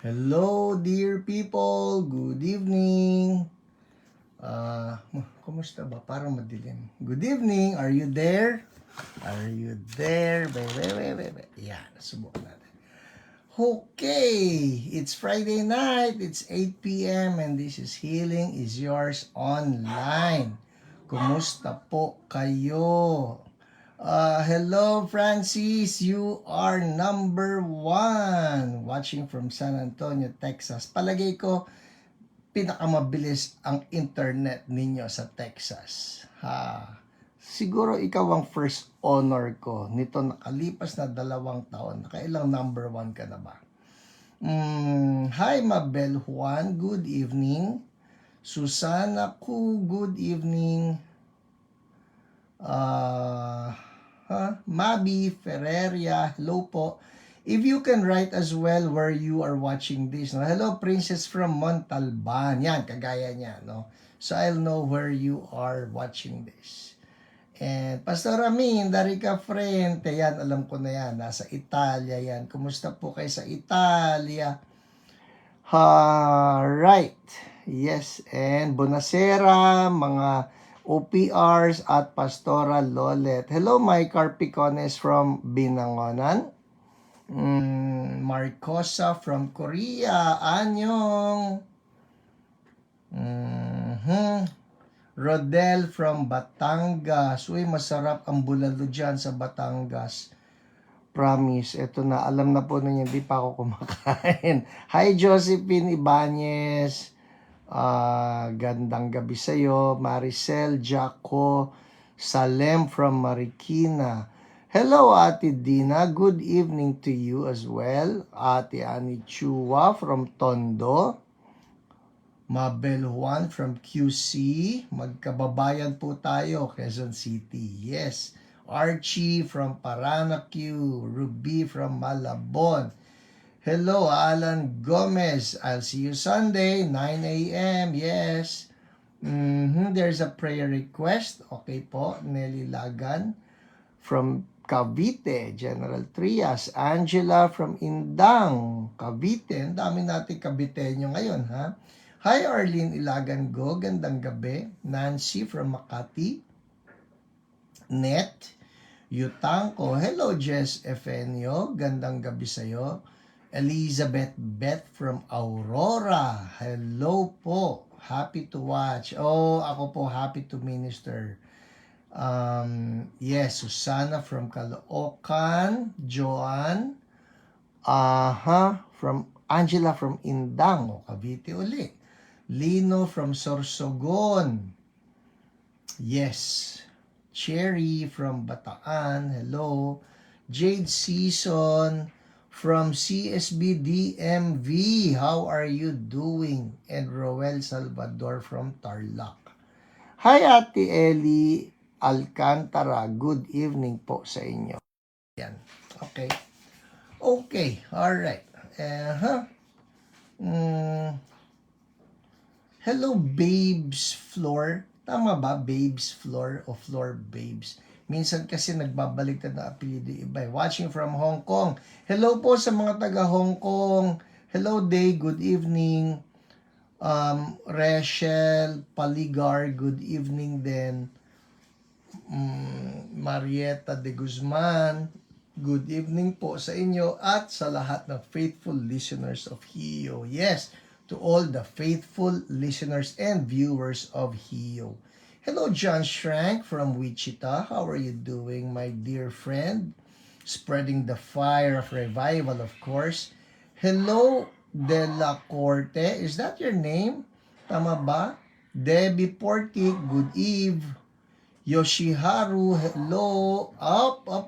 Hello, dear people. Good evening. Uh, Kumusta ba? Parang madilim. Good evening. Are you there? Are you there? Wait. Yan, subukan natin. Okay, it's Friday night. It's 8 p.m. and this is Healing is Yours Online. Kumusta po kayo? Hello, Francis. You are number 1 watching from San Antonio, Texas. Palagay ko, pinakamabilis ang internet ninyo sa Texas. Siguro ikaw ang first honor ko nito nakalipas na 2 taon. Nakailang number 1 ka na ba? Hi, Mabel Juan. Good evening. Susana Ku, good evening. Mabi Ferreria, hello po. If you can write as well where you are watching this. No? Hello, Princess from Montalban. Yan, kagaya niya. No? So, I'll know where you are watching this. And Pastor Amin, Darica Frente, yan, alam ko na yan. Nasa Italia yan. Kumusta po kayo sa Italia? Right. Yes, and Bonasera, mga OPRs at Pastora Lolet. Hello, my Carpicones from Binangonan. Marcosa from Korea. Anyong. Rodel from Batangas. Uy, masarap ang bulalo dyan sa Batangas. Promise. Ito na, alam na po ninyo, hindi pa ako kumakain. Hi, Josephine Ibanez. Gandang gabi sa'yo. Maricel Jaco Salem from Marikina. Hello, Ate Dina. Good evening to you as well. Ate Ani Chua from Tondo. Mabel Juan from QC. Magkababayan po tayo, Quezon City. Yes. Archie from Paranaque. Ruby from Malabon. Hello, Alan Gomez. I'll see you Sunday, 9 a.m. Yes. There's a prayer request. Okay po, Nelly Lagan from Cavite, General Trias. Angela from Indang, Cavite. Ang dami natin Caviteño ngayon, ha? Hi, Arlene Ilagan Go. Gandang gabi. Nancy from Makati. Net. Yutanko. Hello, Jess Efenio. Gandang gabi sa'yo. Elizabeth Beth from Aurora. Hello po. Happy to watch. Oh, ako po happy to minister. Yes, Susana from Caloocan. Joan. From Angela from Indang. Cavite uli. Lino from Sorsogon. Yes. Cherry from Bataan. Hello. Jade Season from CSB DMV. How are you doing? And Roel Salvador from Tarlac. Hi, Ate Ellie Alcantara. Good evening po sa inyo. Yan. Okay. Okay. Alright. Hello, Babes Floor. Tama ba? Babes Floor o Floor Babes? Minsan kasi nagbabaliktad na apelido iba. Watching from Hong Kong. Hello po sa mga taga Hong Kong. Hello, Day. Good evening. Rachel Paligar. Good evening din. Marietta de Guzman. Good evening po sa inyo at sa lahat ng faithful listeners of HIO. Yes, to all the faithful listeners and viewers of HIO. Hello, John Schrank from Wichita. How are you doing, my dear friend? Spreading the fire of revival, of course. Hello, De La Corte. Is that your name? Tama ba? Debbie Portik, good eve. Yoshiharu, hello.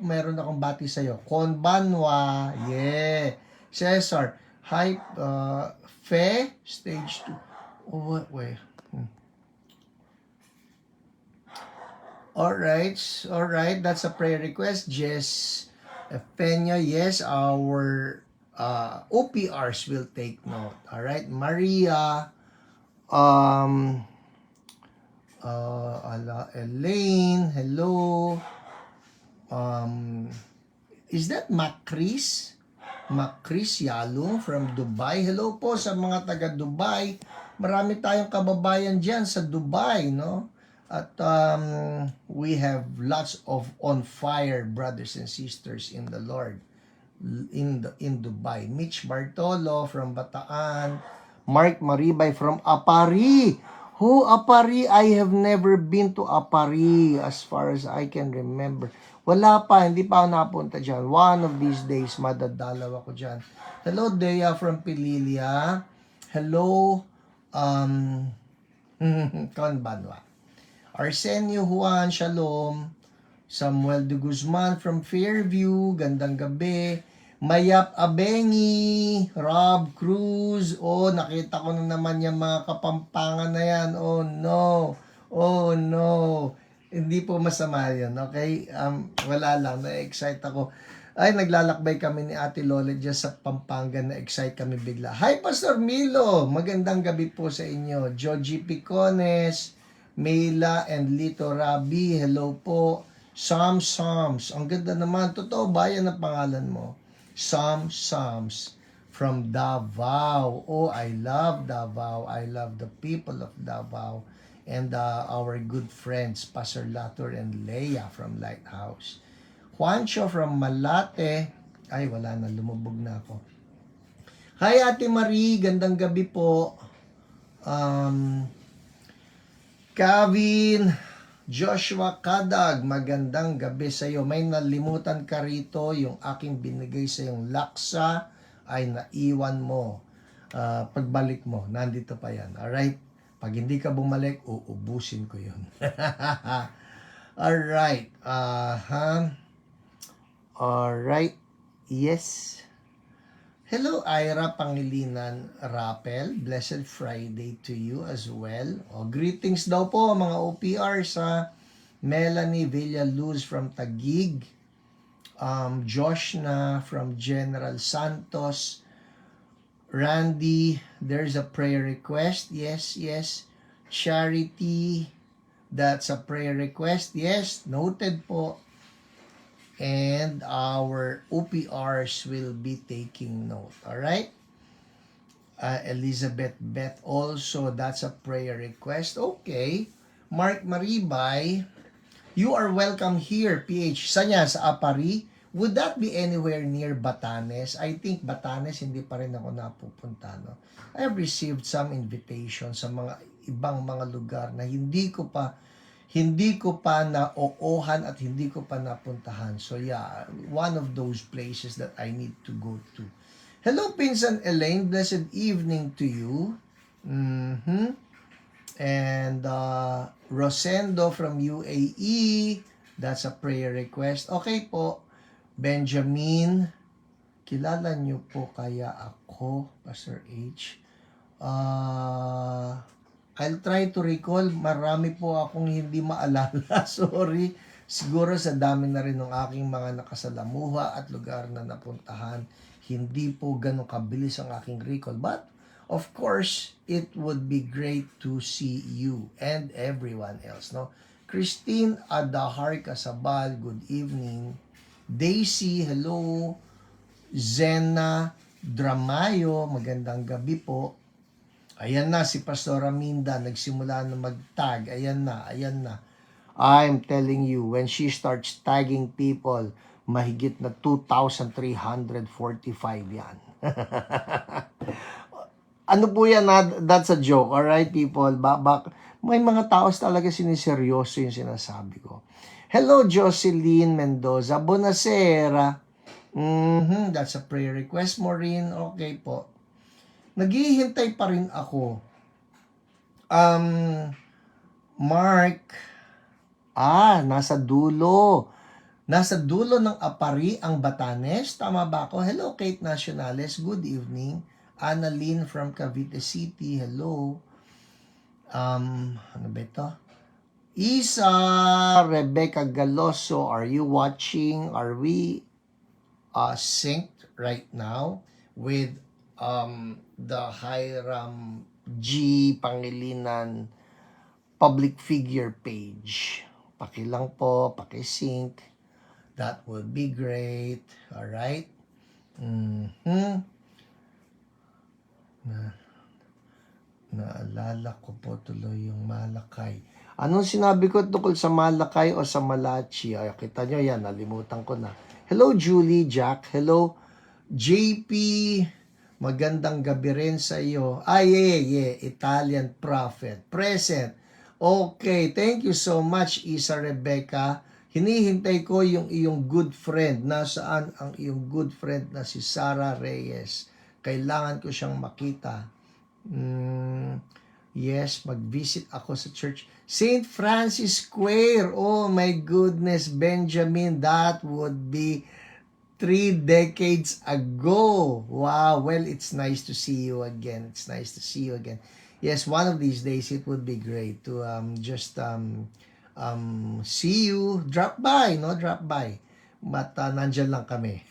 Meron akong bati sa'yo. Konbanwa, yeah. Cesar, hi, Fe, stage 2. Oh, wait. Alright, that's a prayer request. Jess Peña, yes, our OPRs will take note. Alright, Maria, Elaine, hello. Is that Macris? Chris Yalong from Dubai. Hello po sa mga taga Dubai. Marami tayong kababayan dyan sa Dubai, no? At we have lots of on fire brothers and sisters in the Lord in Dubai. Mitch Bartolo from Bataan. Mark Maribay from Apari. Who Apari? I have never been to Apari as far as I can remember. Wala pa, hindi pa ako napunta dyan. One of these days, madadalaw ako dyan. Hello, Dea from Pililia. Hello, Konbanwa. Arsenio Juan, shalom. Samuel de Guzman from Fairview, gandang gabi. Mayap Abengi, Rob Cruz, nakita ko na naman yung mga Kapampangan na yan. Oh no, hindi po masama yun, okay? Wala lang, na-excite ako. Ay, naglalakbay kami ni Ate Lola dyan sa Pampanga, na-excite kami bigla. Hi, Pastor Milo, magandang gabi po sa inyo. Joji Picones, Mela and Lito Rabi, hello po. Psalms, ang ganda naman. Totoo ba yan ang pangalan mo? Psalms from Davao. Oh, I love Davao. I love the people of Davao. And our good friends, Pastor Lator and Leia from Lighthouse. Juancho from Malate. Ay, wala na. Lumubog na ako. Hi, Ate Marie. Gandang gabi po. Kevin, Joshua Kadag, magandang gabi sa iyo. May nalimutan ka rito, yung aking binigay sa yung laksa ay naiwan mo. Pagbalik mo, nandito pa yan. Alright? Pag hindi ka bumalik, uubusin ko yun. Alright. Alright. Yes. Hello, Ira Pangilinan Rappel. Blessed Friday to you as well. Greetings daw po mga OPR sa Melanie Villaluz from Taguig. Josh na from General Santos. Randy, there's a prayer request. Yes. Charity, that's a prayer request. Yes, noted po. And our OPRs will be taking note. Alright? Elizabeth Beth also, that's a prayer request. Okay. Mark Maribay, you are welcome here, PH. Saan yan? Sa Apari? Would that be anywhere near Batanes? I think Batanes, hindi pa rin ako napupunta. No? I have received some invitations sa mga ibang mga lugar na hindi ko pa na-oohan at hindi ko pa napuntahan. So yeah, one of those places that I need to go to. Hello, Pinsan Elaine. Blessed evening to you. And Rosendo from UAE. That's a prayer request. Okay po. Benjamin. Kilala niyo po kaya ako, Pastor H? I'll try to recall. Marami po akong hindi maalala. Sorry. Siguro sa dami na rin ng aking mga nakasalamuha at lugar na napuntahan, hindi po ganun kabilis ang aking recall. But, of course, it would be great to see you and everyone else. No? Christine Adahar Casabal, good evening. Daisy, hello. Zena Dramayo, magandang gabi po. Ayan na, si Pastor Aminda, nagsimula na mag-tag. Ayan na. I'm telling you, when she starts tagging people, mahigit na 2,345 yan. Ano po yan? That's a joke, alright people? May mga taos talaga siniseryoso yung sinasabi ko. Hello, Jocelyn Mendoza. Buonasera. That's a prayer request, Maureen. Okay po. Naghihintay pa rin ako. Mark, nasa dulo. Nasa dulo ng Apari ang Batanes. Tama ba ako? Hello, Kate Nacionales. Good evening. Annalyn from Cavite City. Hello. Ano ba ito? Isa Rebecca Galoso, are you watching? Are we synced right now with the Hiram G. Pangilinan public figure page? Pakilang po, pakisync. That would be great. Alright? Mhm. Naalala ko po tuloy yung Malakay. Anong sinabi ko tungkol sa Malakay o sa Malachi? Ay, kita nyo yan, nalimutan ko na. Hello, Julie, Jack. Hello, JP. Magandang gabi rin sa iyo. Italian Prophet. Present. Okay, thank you so much, Isa Rebecca. Hinihintay ko yung iyong good friend. Nasaan ang iyong good friend na si Sarah Reyes? Kailangan ko siyang makita. Yes, mag-visit ako sa church. St. Francis Square. Oh my goodness, Benjamin, that would be 3 decades ago. Wow, well, it's nice to see you again. It's nice to see you again. Yes, one of these days, it would be great to just see you. Drop by, no? Drop by. But nandyan lang kami.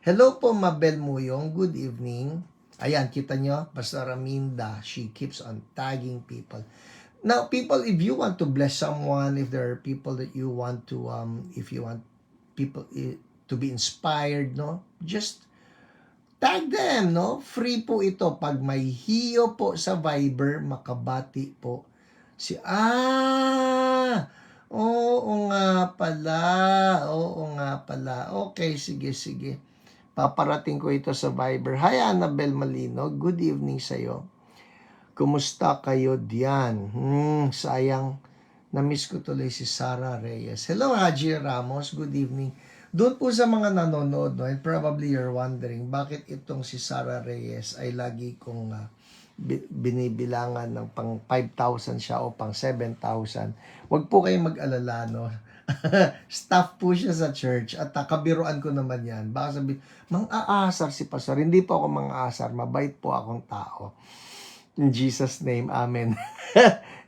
Hello po, Mabel Muyong. Good evening. Ayan, kita nyo, Pastor Aminda, she keeps on tagging people. Now, people, if you want to bless someone, if there are people that you want to, if you want people to be inspired, no, just tag them, no? Free po ito. Pag may hiyo po sa Viber, makabati po. Oo nga pala. Oo nga pala. Okay, sige. Paparating ko ito sa Viber. Hi, Annabel Malino. Good evening sa'yo. Kumusta kayo diyan? Sayang. Na-miss ko tuloy si Sarah Reyes. Hello, Haji Ramos. Good evening. Doon po sa mga nanonood, no, and probably you're wondering, bakit itong si Sarah Reyes ay lagi kong binibilangan ng pang 5,000 siya o pang 7,000. Huwag po kayong mag-alala, no? Staff po siya sa church at kabiruan ko naman yan. Baka sabihin, mang-aasar si Pastor. Hindi po ako mang-aasar. Mabait po akong tao. In Jesus' name, Amen.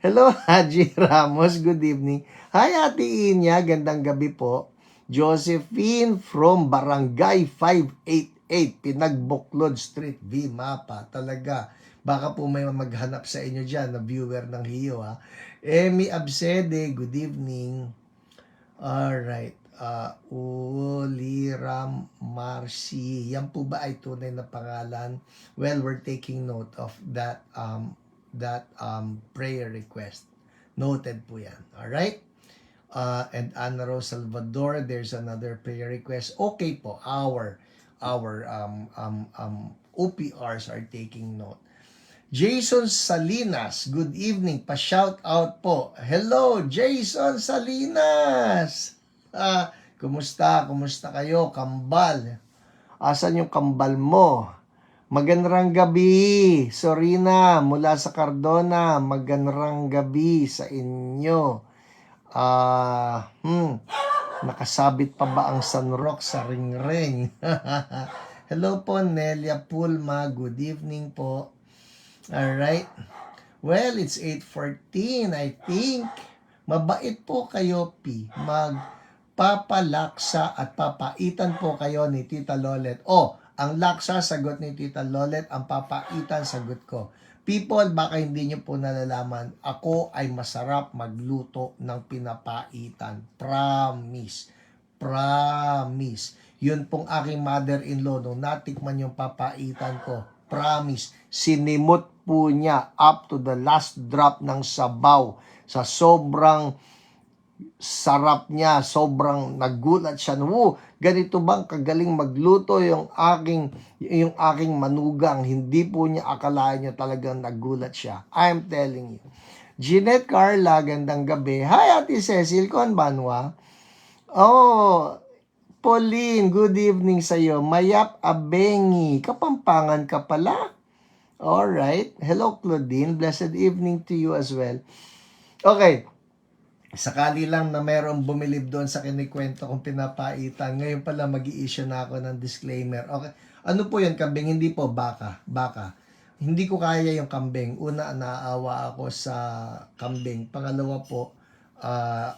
Hello, Haji Ramos. Good evening. Hi, Ate Inya. Gandang gabi po. Josephine from Barangay 588, Pinagbuklod Street, V. Mapa. Talaga. Baka po may maghanap sa inyo dyan na viewer ng Hiyo, ha. Emmy Absede, good evening. Alright. Uliram Marcy. Yan po ba ay tunay na pangalan? Well, we're taking note of that prayer request. Noted po yan. Alright? And Ana Rose Salvador, there's another prayer request. Okay po, our OPRs are taking note. Jason Salinas, good evening. Pa-shout out po. Hello, Jason Salinas. Kumusta kayo, kambal? Asan yung kambal mo? Magandang gabi, Sorina, mula sa Cardona. Magandang gabi sa inyo. Nakasabit pa ba ang sunrock sa ring-ring? Hello po, Nelia Pulma. Good evening po. Alright. Well, it's 8:14, I think. Mabait po kayo, P. Magpapalaksa at papaitan po kayo ni Tita Lolet. Ang laksa, sagot ni Tita Lolet. Ang papaitan, sagot ko. People, baka hindi nyo po nalalaman, ako ay masarap magluto ng pinapaitan. Promise. Yun pong aking mother-in-law, nung natikman yung papaitan ko, promise, sinimot po niya up to the last drop ng sabaw. Sa sobrang sarap niya, sobrang nagulat siya. Ganito bang kagaling magluto yung aking manugang? Hindi po niya akalain niya, talagang nagulat siya. I'm telling you. Jeanette Carla, gandang gabi. Hi, Ate Cecil, konbanwa. Pauline, good evening sa'yo. Mayap Abengi, Kapampangan ka pala. Alright. Hello, Claudine. Blessed evening to you as well. Okay. Sakali lang na merong bumilib doon sa kinikwento kong pinapaitan. Ngayon pala mag-i-issue na ako ng disclaimer. Okay. Ano po yun, kambing? Hindi po, baka. Hindi ko kaya yung kambing. Una, naawa ako sa kambing. Pangalawa po,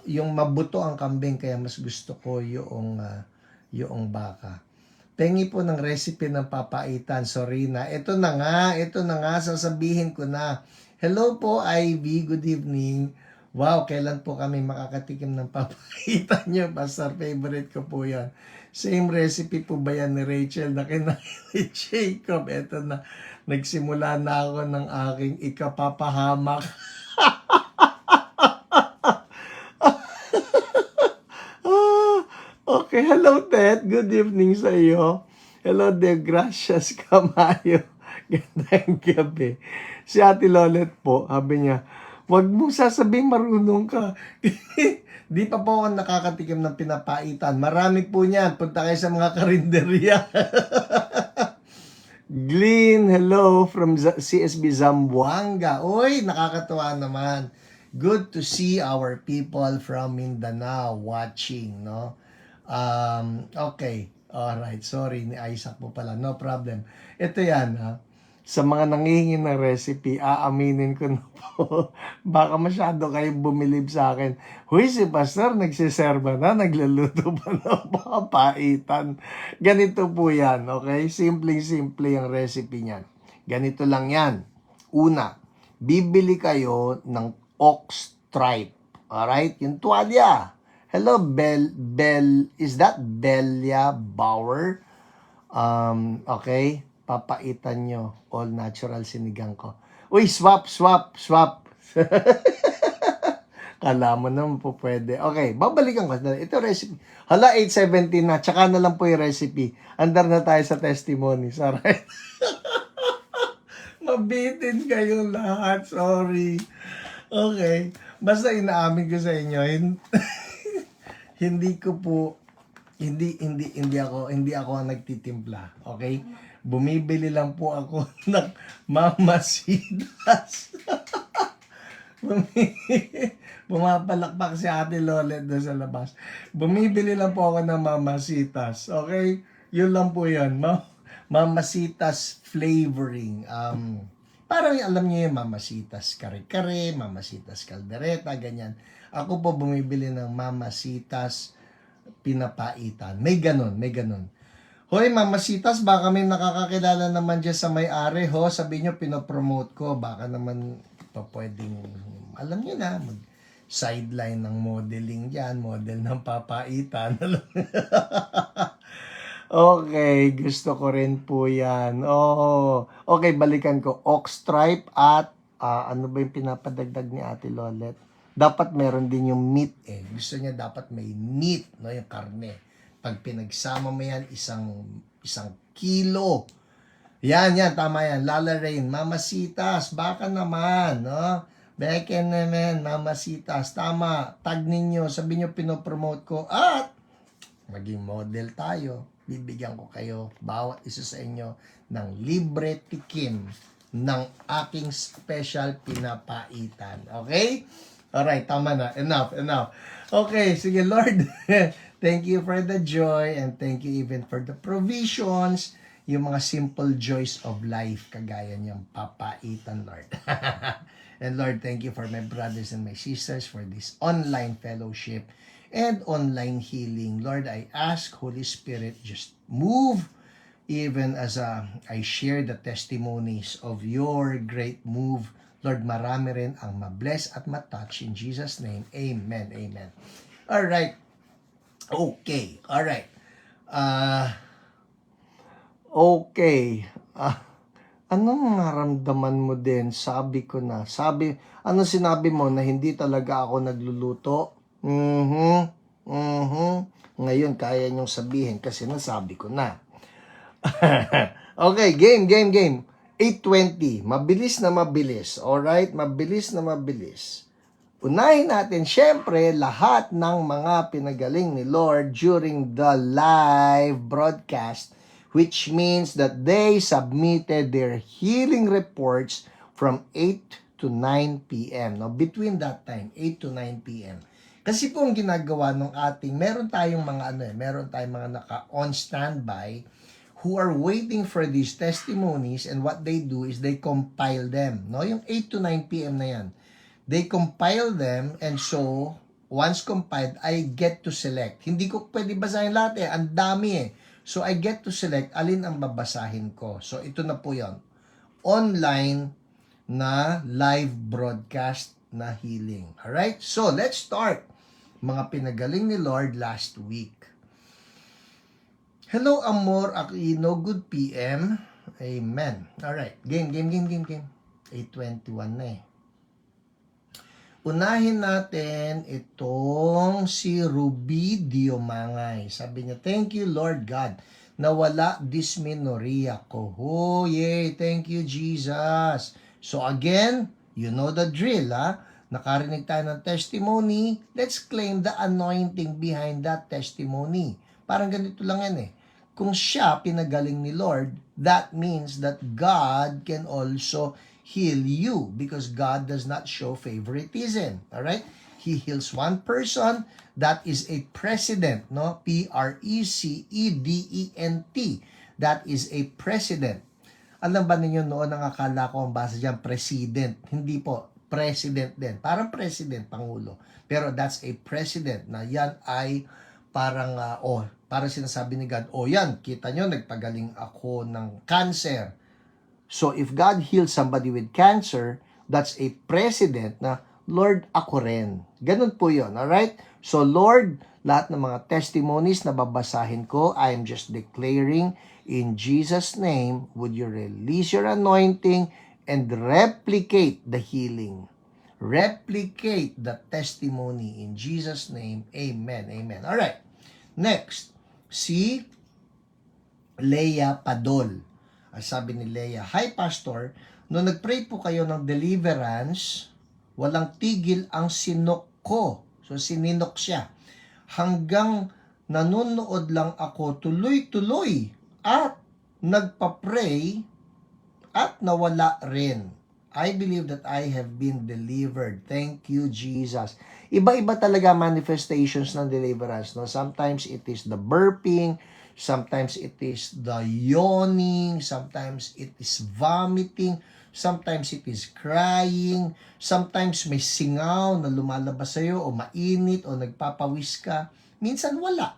yung mabuto ang kambing, kaya mas gusto ko yung baka. Pengi po ng recipe ng papaitan, Sorina. Ito na nga, sasabihin ko na. Hello po, Ivy, good evening. Wow, kailan po kami makakatikim ng papaitan nyo? Pastor, favorite ko po yan. Same recipe po ba yan ni Rachel na kinain ni Jacob? Eto na, nagsimula na ako ng aking ikapapahamak. Okay, hello Ted. Good evening sa iyo. Hello Dave, gracias Kamayo. Gandang gabi. Si Ate Lolet po, sabi niya, wag mong sasabihin marunong ka. Di pa po ako nakakatikim ng pinapaitan. Marami po niyan. Punta kayo sa mga karinderya. Glenn, hello from CSB Zamboanga. Uy, nakakatuwa naman. Good to see our people from Mindanao watching, no? Okay. Alright. Sorry, ni Isaac po pala. No problem. Ito yan, ha? Sa mga nangihingi ng recipe, aaminin ko na po. Baka masyado kayong bumilib sa akin. Huy, si Pastor, nagsiserba na, nagluluto pa ng papaitan. Ganito po yan, okay? Simpleng-simple yung recipe niyan. Ganito lang yan. Una, bibili kayo ng ox tripe. Alright? Yung tuwalya. Hello, is that Belia Bauer? Okay. Papaitan nyo. All natural sinigang ko. Uy, swap. Kala mo naman po pwede. Okay, babalikan ko. Ito recipe. Hala, 8:17 na. Tsaka na lang po yung recipe. Andar na tayo sa testimonies. Alright? Mabitin kayong lahat. Sorry. Okay. Basta inaamin ko sa inyo. Hindi ako nagtitimpla. Okay? Bumibili lang po ako ng mamasitas. Pumapalakpak si Ate Lolet doon sa labas. Bumibili lang po ako ng mamasitas. Okay? Yun lang po yun. Mamasitas flavoring. Parang alam niyo yung mamasitas kare-kare, mamasitas kaldereta, ganyan. Ako po bumibili ng mamasitas pinapaitan. May ganun. Hoy, mamasitas, baka may nakakakilala naman dyan sa may-ari, ho. Sabi nyo, pinopromote ko. Baka naman pa pwedeng, alam nyo na, mag-sideline ng modeling dyan, model ng papaitan. Okay, gusto ko rin po yan. Oh, okay, balikan ko. Ox tripe at ano ba yung pinapadagdag ni Ate Lolet? Dapat meron din yung meat eh. Gusto niya dapat may meat, no, yung karne. Pag pinagsama mo yan, isang kilo. Yan, tama yan. Lala Rain, mamasitas, baka naman, no? Beken naman, mamasitas, tama. Tag ninyo, sabi nyo pinopromote ko, at maging model tayo. Bibigyan ko kayo, bawat isa sa inyo, ng libre tikim ng aking special pinapaitan. Okay? Alright, tama na. Enough. Okay, sige Lord. Thank you for the joy and thank you even for the provisions, yung mga simple joys of life, kagaya niyang papaitan, Lord. And Lord, thank you for my brothers and my sisters for this online fellowship and online healing. Lord, I ask, Holy Spirit, just move even as I share the testimonies of your great move. Lord, marami rin ang mabless at matouch in Jesus' name. Amen. Alright. Okay. Alright. Okay. Anong naramdaman mo din? Sabi ko na. Ano sinabi mo na hindi talaga ako nagluluto? Ngayon, kaya niyong sabihin kasi nasabi ko na. Okay, game. 8:20. Mabilis na mabilis. Alright? Mabilis na mabilis. Unahin natin, syempre, lahat ng mga pinagaling ni Lord during the live broadcast, which means that they submitted their healing reports from 8 to 9 p.m. Now, between that time, 8 to 9 p.m. Kasi po ang ginagawa ng meron tayong mga naka-on standby who are waiting for these testimonies, and what they do is they compile them. No, yung 8 to 9 p.m. na yan. They compile them, and so once compiled, I get to select. Hindi ko pwede basahin lahat eh, ang dami eh. So I get to select alin ang babasahin ko. So ito na po 'yon. Online na live broadcast na healing. Alright? So let's start. Mga pinagaling ni Lord last week. Hello, Amor Aquino. Good PM. Amen. Alright. Game. 8:21 na eh. Unahin natin itong si Ruby Diomangay. Sabi niya, thank you Lord God na wala dysmenorrhea ko. Oh, yay. Thank you Jesus. So again, you know the drill, ha? Nakarinig tayo ng testimony. Let's claim the anointing behind that testimony. Parang ganito lang yan eh. Kung siya pinagaling ni Lord, that means that God can also heal you because God does not show favoritism. All right? He heals one person, that is a president, no? President. That is a president. Alam ba ninyo noon ang akala ko ang basa diyan president. Hindi po, president din. Parang president, pangulo. Pero that's a president na yan ay parang parang sinasabi ni God, yan, kita nyo, nagpagaling ako ng cancer. So, if God heals somebody with cancer, that's a precedent na, Lord, ako rin. Ganun po yun, alright? So, Lord, lahat ng mga testimonies na babasahin ko, I am just declaring, in Jesus' name, would you release your anointing and replicate the healing. Replicate the testimony in Jesus' name. Amen. Amen. Alright. Next, si Leia Padol. Sabi ni Leia, hi Pastor, nung nagpray po kayo ng deliverance, walang tigil ang sinok ko. So sininok siya. Hanggang nanonood lang ako tuloy-tuloy at nagpa-pray at nawala rin. I believe that I have been delivered. Thank you, Jesus. Iba-iba talaga manifestations ng deliverance. No? Sometimes it is the burping, sometimes it is the yawning, sometimes it is vomiting, sometimes it is crying, sometimes may singaw na lumalabas sa'yo o mainit o nagpapawis ka. Minsan wala.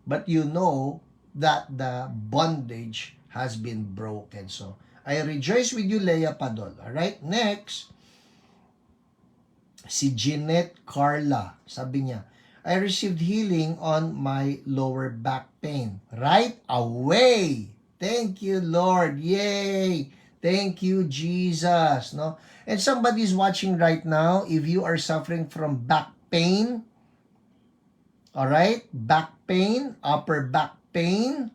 But you know that the bondage has been broken. So, I rejoice with you, Leia Padol. Alright, next, si Jeanette Carla. Sabi niya, I received healing on my lower back pain. Right away. Thank you, Lord. Yay. Thank you, Jesus. No? And somebody's watching right now, if you are suffering from back pain, alright, back pain, upper back pain,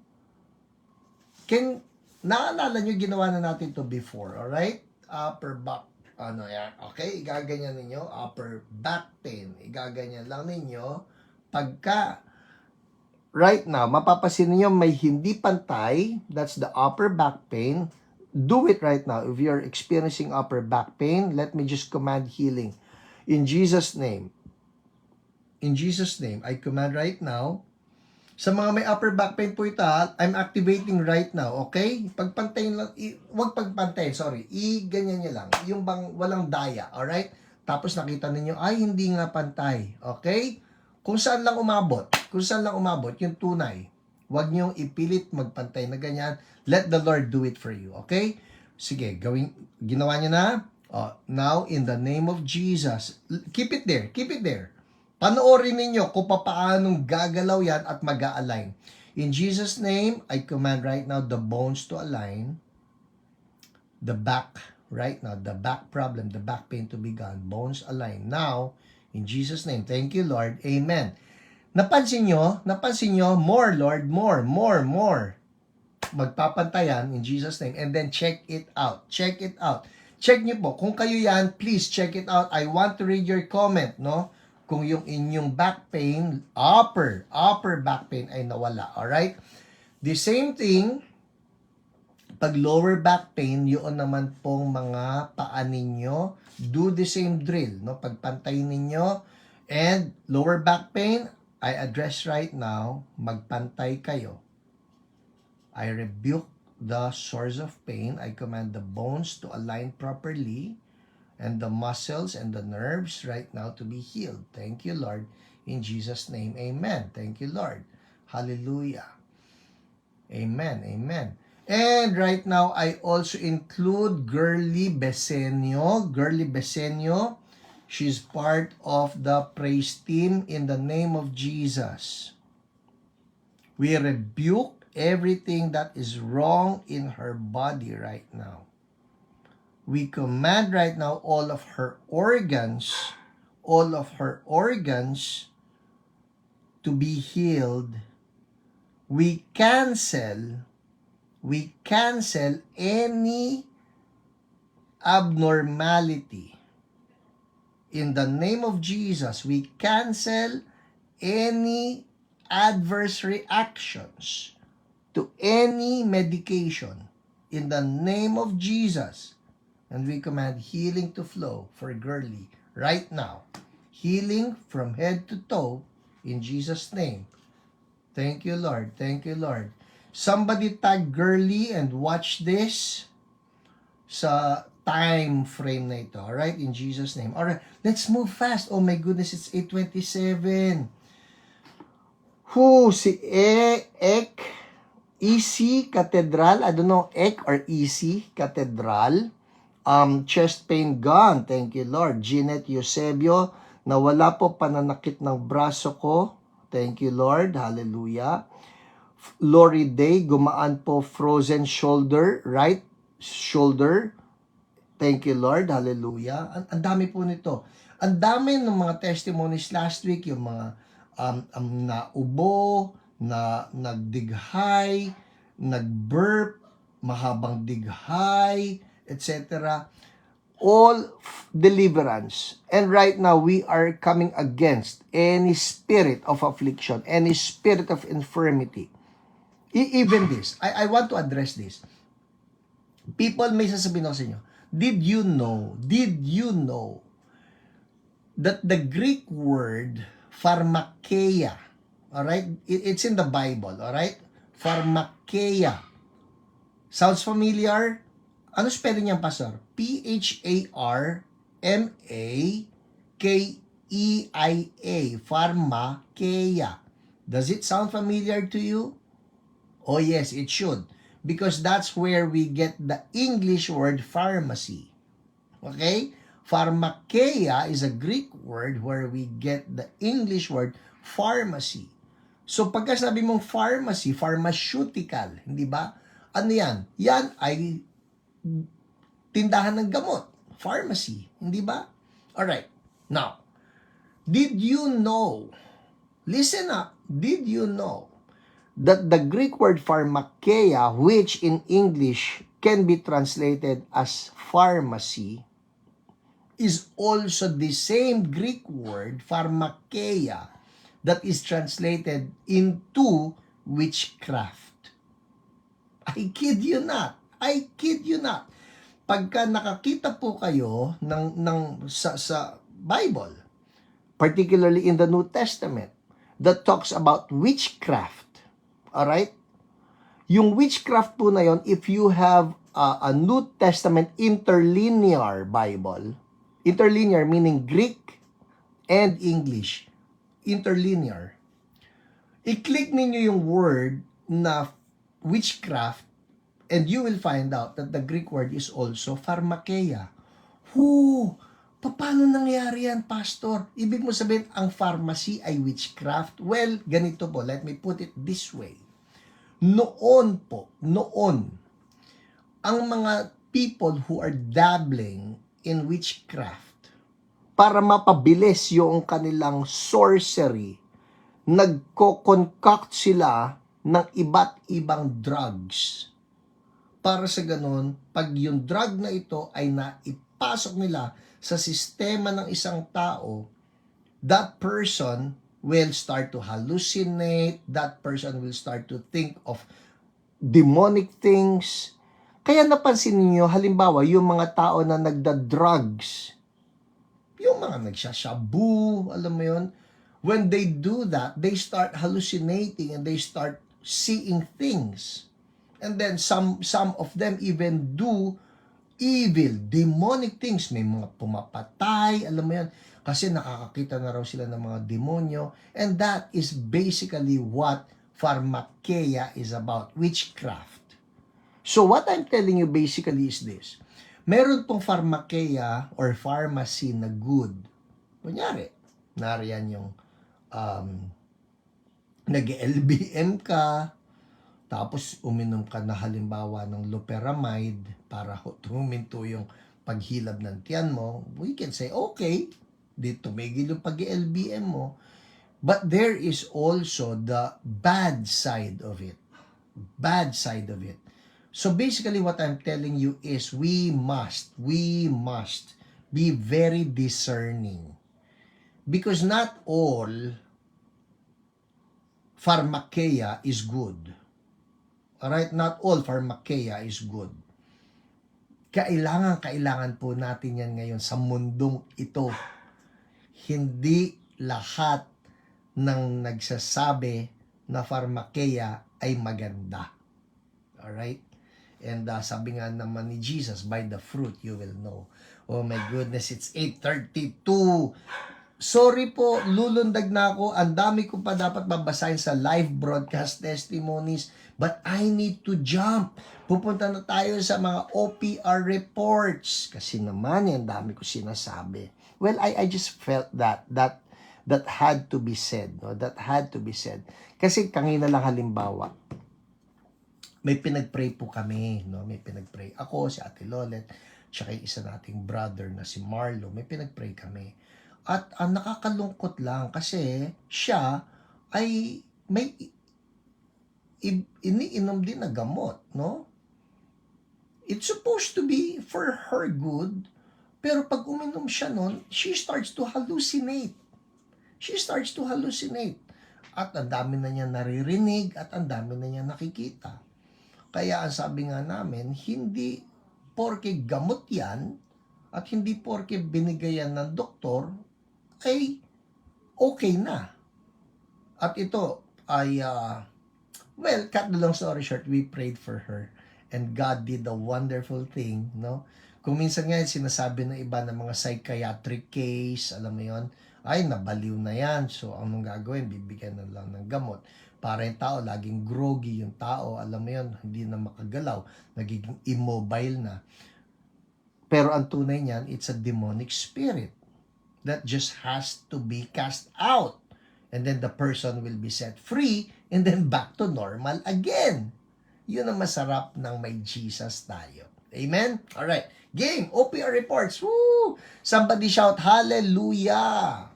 naalala nyo, ginawa na natin to before, alright? Upper back, yan, okay? Igaganyan ninyo, upper back pain. Igaganyan lang ninyo. Pagka, right now, mapapasin niyo may hindi pantay, that's the upper back pain. Do it right now. If you're experiencing upper back pain, let me just command healing. In Jesus' name, I command right now. Sa mga may upper back pain po ito, I'm activating right now, okay? Pagpantayin lang, wag pagpantayin, sorry. I-ganyan nyo lang. Yung bang walang daya, alright? Tapos nakita ninyo, ay, hindi nga pantay, okay? Kung saan lang umabot, yung tunay. Wag nyo ipilit magpantay na ganyan. Let the Lord do it for you, okay? Sige, ginawa nyo na. Now, in the name of Jesus, keep it there. Panoorin ninyo kung paanong gagalaw yan at mag-a-align. In Jesus' name, I command right now the bones to align. The back, right now, the back problem, the back pain to be gone. Bones align. Now, in Jesus' name, thank you, Lord. Amen. Napansin nyo, more, Lord, more. Magpapantayan in Jesus' name. And then check it out. Check nyo po. Kung kayo yan, please check it out. I want to read your comment, no? Kung yung inyong back pain, upper back pain ay nawala. Alright? The same thing, pag lower back pain, yun naman pong mga paa ninyo, do the same drill. No? Pagpantay ninyo, and lower back pain, I address right now, magpantay kayo. I rebuke the source of pain. I command the bones to align properly, and the muscles and the nerves right now to be healed. Thank you, Lord. In Jesus' name, amen. Thank you, Lord. Hallelujah. Amen. And right now, I also include Girly Besenio. She's part of the praise team in the name of Jesus. We rebuke everything that is wrong in her body right now. We command right now all of her organs to be healed. We cancel any abnormality. In the name of Jesus, we cancel any adverse reactions to any medication. In the name of Jesus. And we command healing to flow for Girly right now. Healing from head to toe in Jesus' name. Thank you, Lord. Thank you, Lord. Somebody tag Girly and watch this sa time frame na ito. Alright? In Jesus' name. Alright, let's move fast. Oh my goodness, it's 8:27. Si EC Cathedral. I don't know, EC or EC Cathedral. Chest pain gone. Thank you, Lord. Jeanette Eusebio, nawala po pananakit ng braso ko. Thank you, Lord. Hallelujah. Lori Day, gumaan po frozen shoulder, right shoulder. Thank you, Lord. Hallelujah. Ang dami po nito. Ang dami ng mga testimonies last week, yung mga naubo, na nagdighay, nagburp, mahabang dighay, etc. All deliverance. And right now, we are coming against any spirit of affliction, any spirit of infirmity. Even this, I want to address this. People may sasabihin ako sa inyo, did you know that the Greek word pharmakeia, alright, it's in the Bible, alright, pharmakeia, sounds familiar? Ano spelling niyan, Pastor? Pharmakeia, pharmakeia. Does it sound familiar to you? Oh yes, it should. Because that's where we get the English word pharmacy. Okay? Pharmakeia is a Greek word where we get the English word pharmacy. So pagka sabi mong pharmacy, pharmaceutical, hindi ba? Ano yan? Yan ay tindahan ng gamot. Pharmacy, hindi ba? Alright. Now, did you know, listen up, did you know that the Greek word pharmakeia, which in English can be translated as pharmacy, is also the same Greek word pharmakeia that is translated into witchcraft. I kid you not. I kid you not. Pagka nakakita po kayo sa Bible, particularly in the New Testament, that talks about witchcraft, alright? Yung witchcraft po na yon, if you have a New Testament interlinear Bible, interlinear meaning Greek and English, interlinear, i-click ninyo yung word na witchcraft and you will find out that the Greek word is also pharmakeia. Paano nangyari yan, Pastor? Ibig mo sabihin, ang pharmacy ay witchcraft? Well, ganito po, let me put it this way. Noon, ang mga people who are dabbling in witchcraft, para mapabilis yung kanilang sorcery, nagko-concoct sila ng iba't ibang drugs. Para sa ganun, pag yung drug na ito ay naipasok nila sa sistema ng isang tao, that person will start to hallucinate, that person will start to think of demonic things. Kaya napansin niyo, halimbawa, yung mga tao na nagda-drugs, yung mga nagsashabu, alam mo yun, when they do that, they start hallucinating and they start seeing things. And then some of them even do evil, demonic things. May mga pumapatay, alam mo yan, kasi nakakakita na raw sila ng mga demonyo. And that is basically what pharmakeia is about, witchcraft. So what I'm telling you basically is this. Meron pong pharmakeia or pharmacy na good. Kunyari, nariyan yung nag-LBM ka, tapos uminom ka na halimbawa ng loperamide para huminto yung paghilab ng tiyan mo, we can say, okay, di tumigil yung pag-LBM mo. But there is also the bad side of it. Bad side of it. So basically what I'm telling you is we must be very discerning. Because not all pharmakeia is good. Alright? Not all pharmakeia is good. Kailangan po natin yan ngayon sa mundong ito. Hindi lahat ng nagsasabi na pharmakeia ay maganda. Alright? And sabi nga naman ni Jesus, by the fruit you will know. Oh my goodness, it's 8:32. Sorry po, lulundag na ako. Ang dami ko pa dapat babasahin sa live broadcast testimonies. But I need to jump. Pupunta na tayo sa mga OPR reports. Kasi naman, ang dami ko sinasabi. Well, I just felt that had to be said. No? That had to be said. Kasi kanina lang halimbawa, may pinag-pray po kami. No? May pinag-pray ako, si Ate Lolet, tsaka yung isa nating brother na si Marlo. May pinag-pray kami. At ang nakakalungkot lang kasi siya ay may iniinom din na gamot, no? It's supposed to be for her good, pero pag uminom siya nun, she starts to hallucinate. She starts to hallucinate. At ang dami na niya naririnig at ang dami na niya nakikita. Kaya ang sabi nga namin, hindi porke gamot yan at hindi porke binigayan ng doktor, ay okay na. At ito ay, well, cut the long story short, we prayed for her. And God did a wonderful thing, no? Kung minsan nga sinasabi ng iba ng mga psychiatric case, alam mo yon, ay nabaliw na yan. So, anong gagawin? Bibigyan na lang ng gamot. Para yung tao, laging groggy yung tao, alam mo yon, hindi na makagalaw, nagiging immobile na. Pero ang tunay niyan, it's a demonic spirit that just has to be cast out. And then the person will be set free and then back to normal again. Yun ang masarap ng may Jesus tayo. Amen? Alright. Game. OPR reports. Woo! Somebody shout, hallelujah!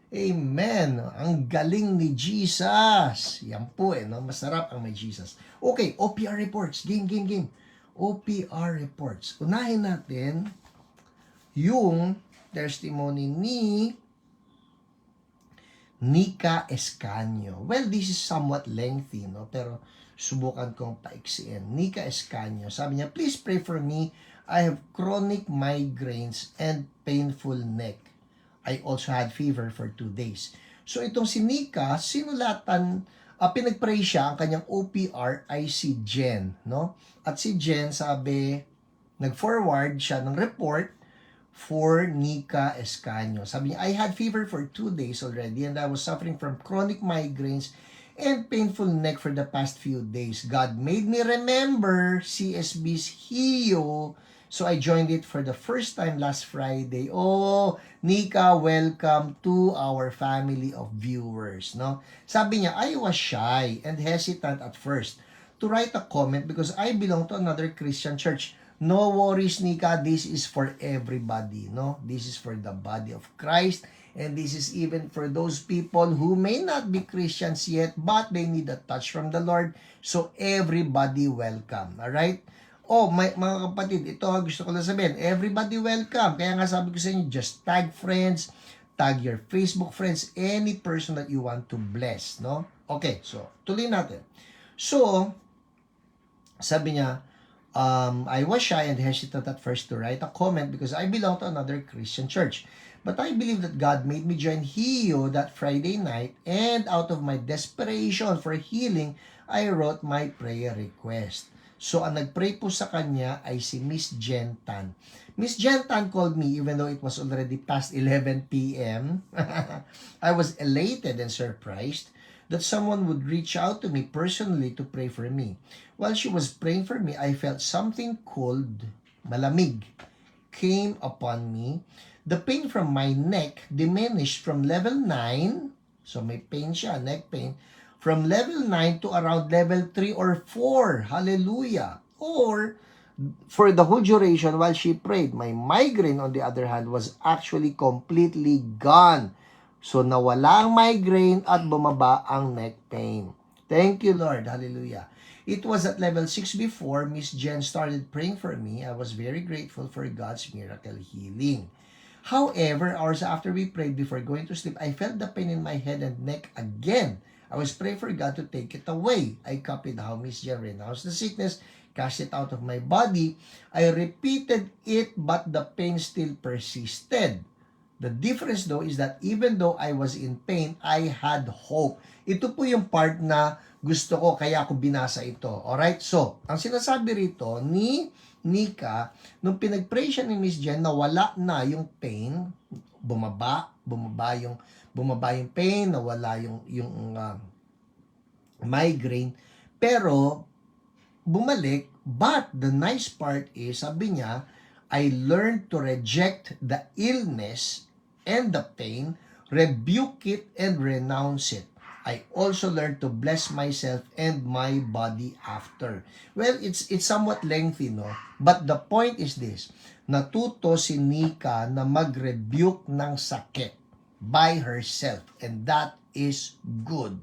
Amen. Ang galing ni Jesus. Yan po no? Masarap ang may Jesus. Okay, OPR reports. Game. OPR reports. Unahin natin yung testimony ni Nika Escanio. Well, this is somewhat lengthy, no? Pero subukan kong paiksiin. Nika Escanio. Sabi niya, please pray for me. I have chronic migraines and painful neck. I also had fever for 2 days. So itong si Nika, sinulatan, pinag-pray siya, ang kanyang OPR ay si Jen, no? At si Jen, sabi, nag-forward siya ng report for Nika Escanio. Sabi niya, I had fever for 2 days already and I was suffering from chronic migraines and painful neck for the past few days. God made me remember CSB's HEO, so I joined it for the first time last Friday. Oh, Nika, welcome to our family of viewers. No? Sabi niya, I was shy and hesitant at first to write a comment because I belong to another Christian church. No worries, Nika. This is for everybody, no? This is for the body of Christ. And this is even for those people who may not be Christians yet, but they need a touch from the Lord. So, everybody welcome. Alright? Oh, mga kapatid, ito gusto ko lang sabihin. Everybody welcome. Kaya nga sabi ko sa inyo, just tag friends, tag your Facebook friends, any person that you want to bless, no? Okay, so, tuloy natin. So, sabi niya, I was shy and hesitant at first to write a comment because I belong to another Christian church. But I believe that God made me join HEO that Friday night, and out of my desperation for healing, I wrote my prayer request. So, ang nagpray po sa kanya ay si Miss Jen Tan. Miss Jen Tan called me even though it was already past 11 p.m. I was elated and surprised that someone would reach out to me personally to pray for me. While she was praying for me, I felt something cold, malamig, came upon me. The pain from my neck diminished from level 9, so may pain siya, neck pain, from level 9 to around level 3 or 4. Hallelujah. Or, for the whole duration while she prayed, my migraine, on the other hand, was actually completely gone. So, nawala ang migraine at bumaba ang neck pain. Thank you, Lord. Hallelujah. It was at level 6 before Miss Jen started praying for me. I was very grateful for God's miracle healing. However, hours after we prayed before going to sleep, I felt the pain in my head and neck again. I was praying for God to take it away. I copied how Miss Jen renounced the sickness, cast it out of my body. I repeated it, but the pain still persisted. The difference though is that even though I was in pain, I had hope. Ito po yung part na gusto ko, kaya ako binasa ito. Alright? So, ang sinasabi rito ni Nika, nung pinag-pray siya ni Miss Jen, nawala na yung pain, bumaba yung pain, nawala yung migraine, pero bumalik. But the nice part is, sabi niya, I learned to reject the illness and the pain, rebuke it and renounce it. I also learned to bless myself and my body after. Well, it's somewhat lengthy, no? But the point is this, natuto si Nika na mag-rebuke ng sakit by herself, and that is good.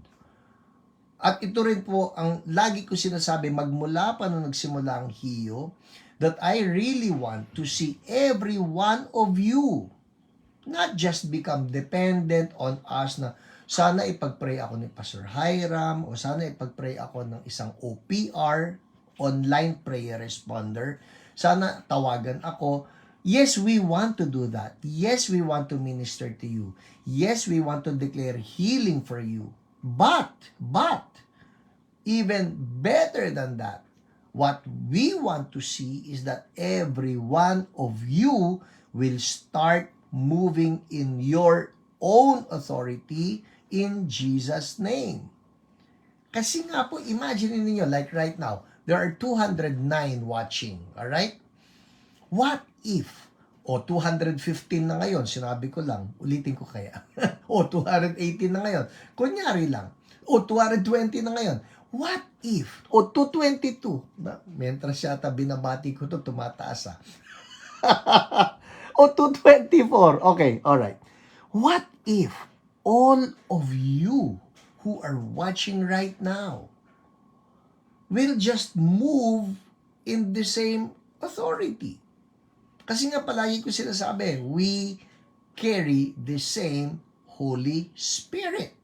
At ito rin po ang lagi ko sinasabi, magmula pa nung nagsimula ang HIO, that I really want to see every one of you not just become dependent on us na sana ipag-pray ako ni Pastor Hiram o sana ipag-pray ako ng isang OPR, online prayer responder. Sana tawagan ako. Yes, we want to do that. Yes, we want to minister to you. Yes, we want to declare healing for you. But, even better than that, what we want to see is that every one of you will start moving in your own authority in Jesus' name. Kasi nga po, imagine niyo, like right now, there are 209 watching, alright? What if, 215 na ngayon, sinabi ko lang, ulitin ko kaya, 218 na ngayon, kunyari lang, 220 na ngayon, what if, 222, mentras yata binabati ko to, tumataas o 224, okay, alright. What if all of you who are watching right now will just move in the same authority? Kasi nga palagi ko sinasabi, we carry the same Holy Spirit.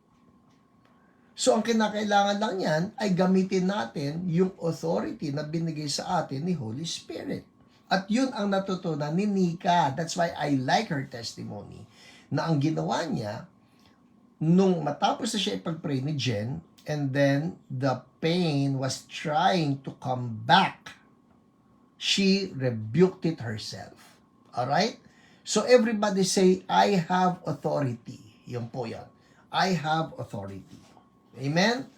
So ang kinakailangan lang yan ay gamitin natin yung authority na binigay sa atin ni Holy Spirit. At yun ang natutunan ni Nika. That's why I like her testimony. Na ang ginawa niya, nung matapos na siya ipag-pray ni Jen, and then the pain was trying to come back, she rebuked it herself. Alright? So everybody say, I have authority. Yun po yan. I have authority. Amen?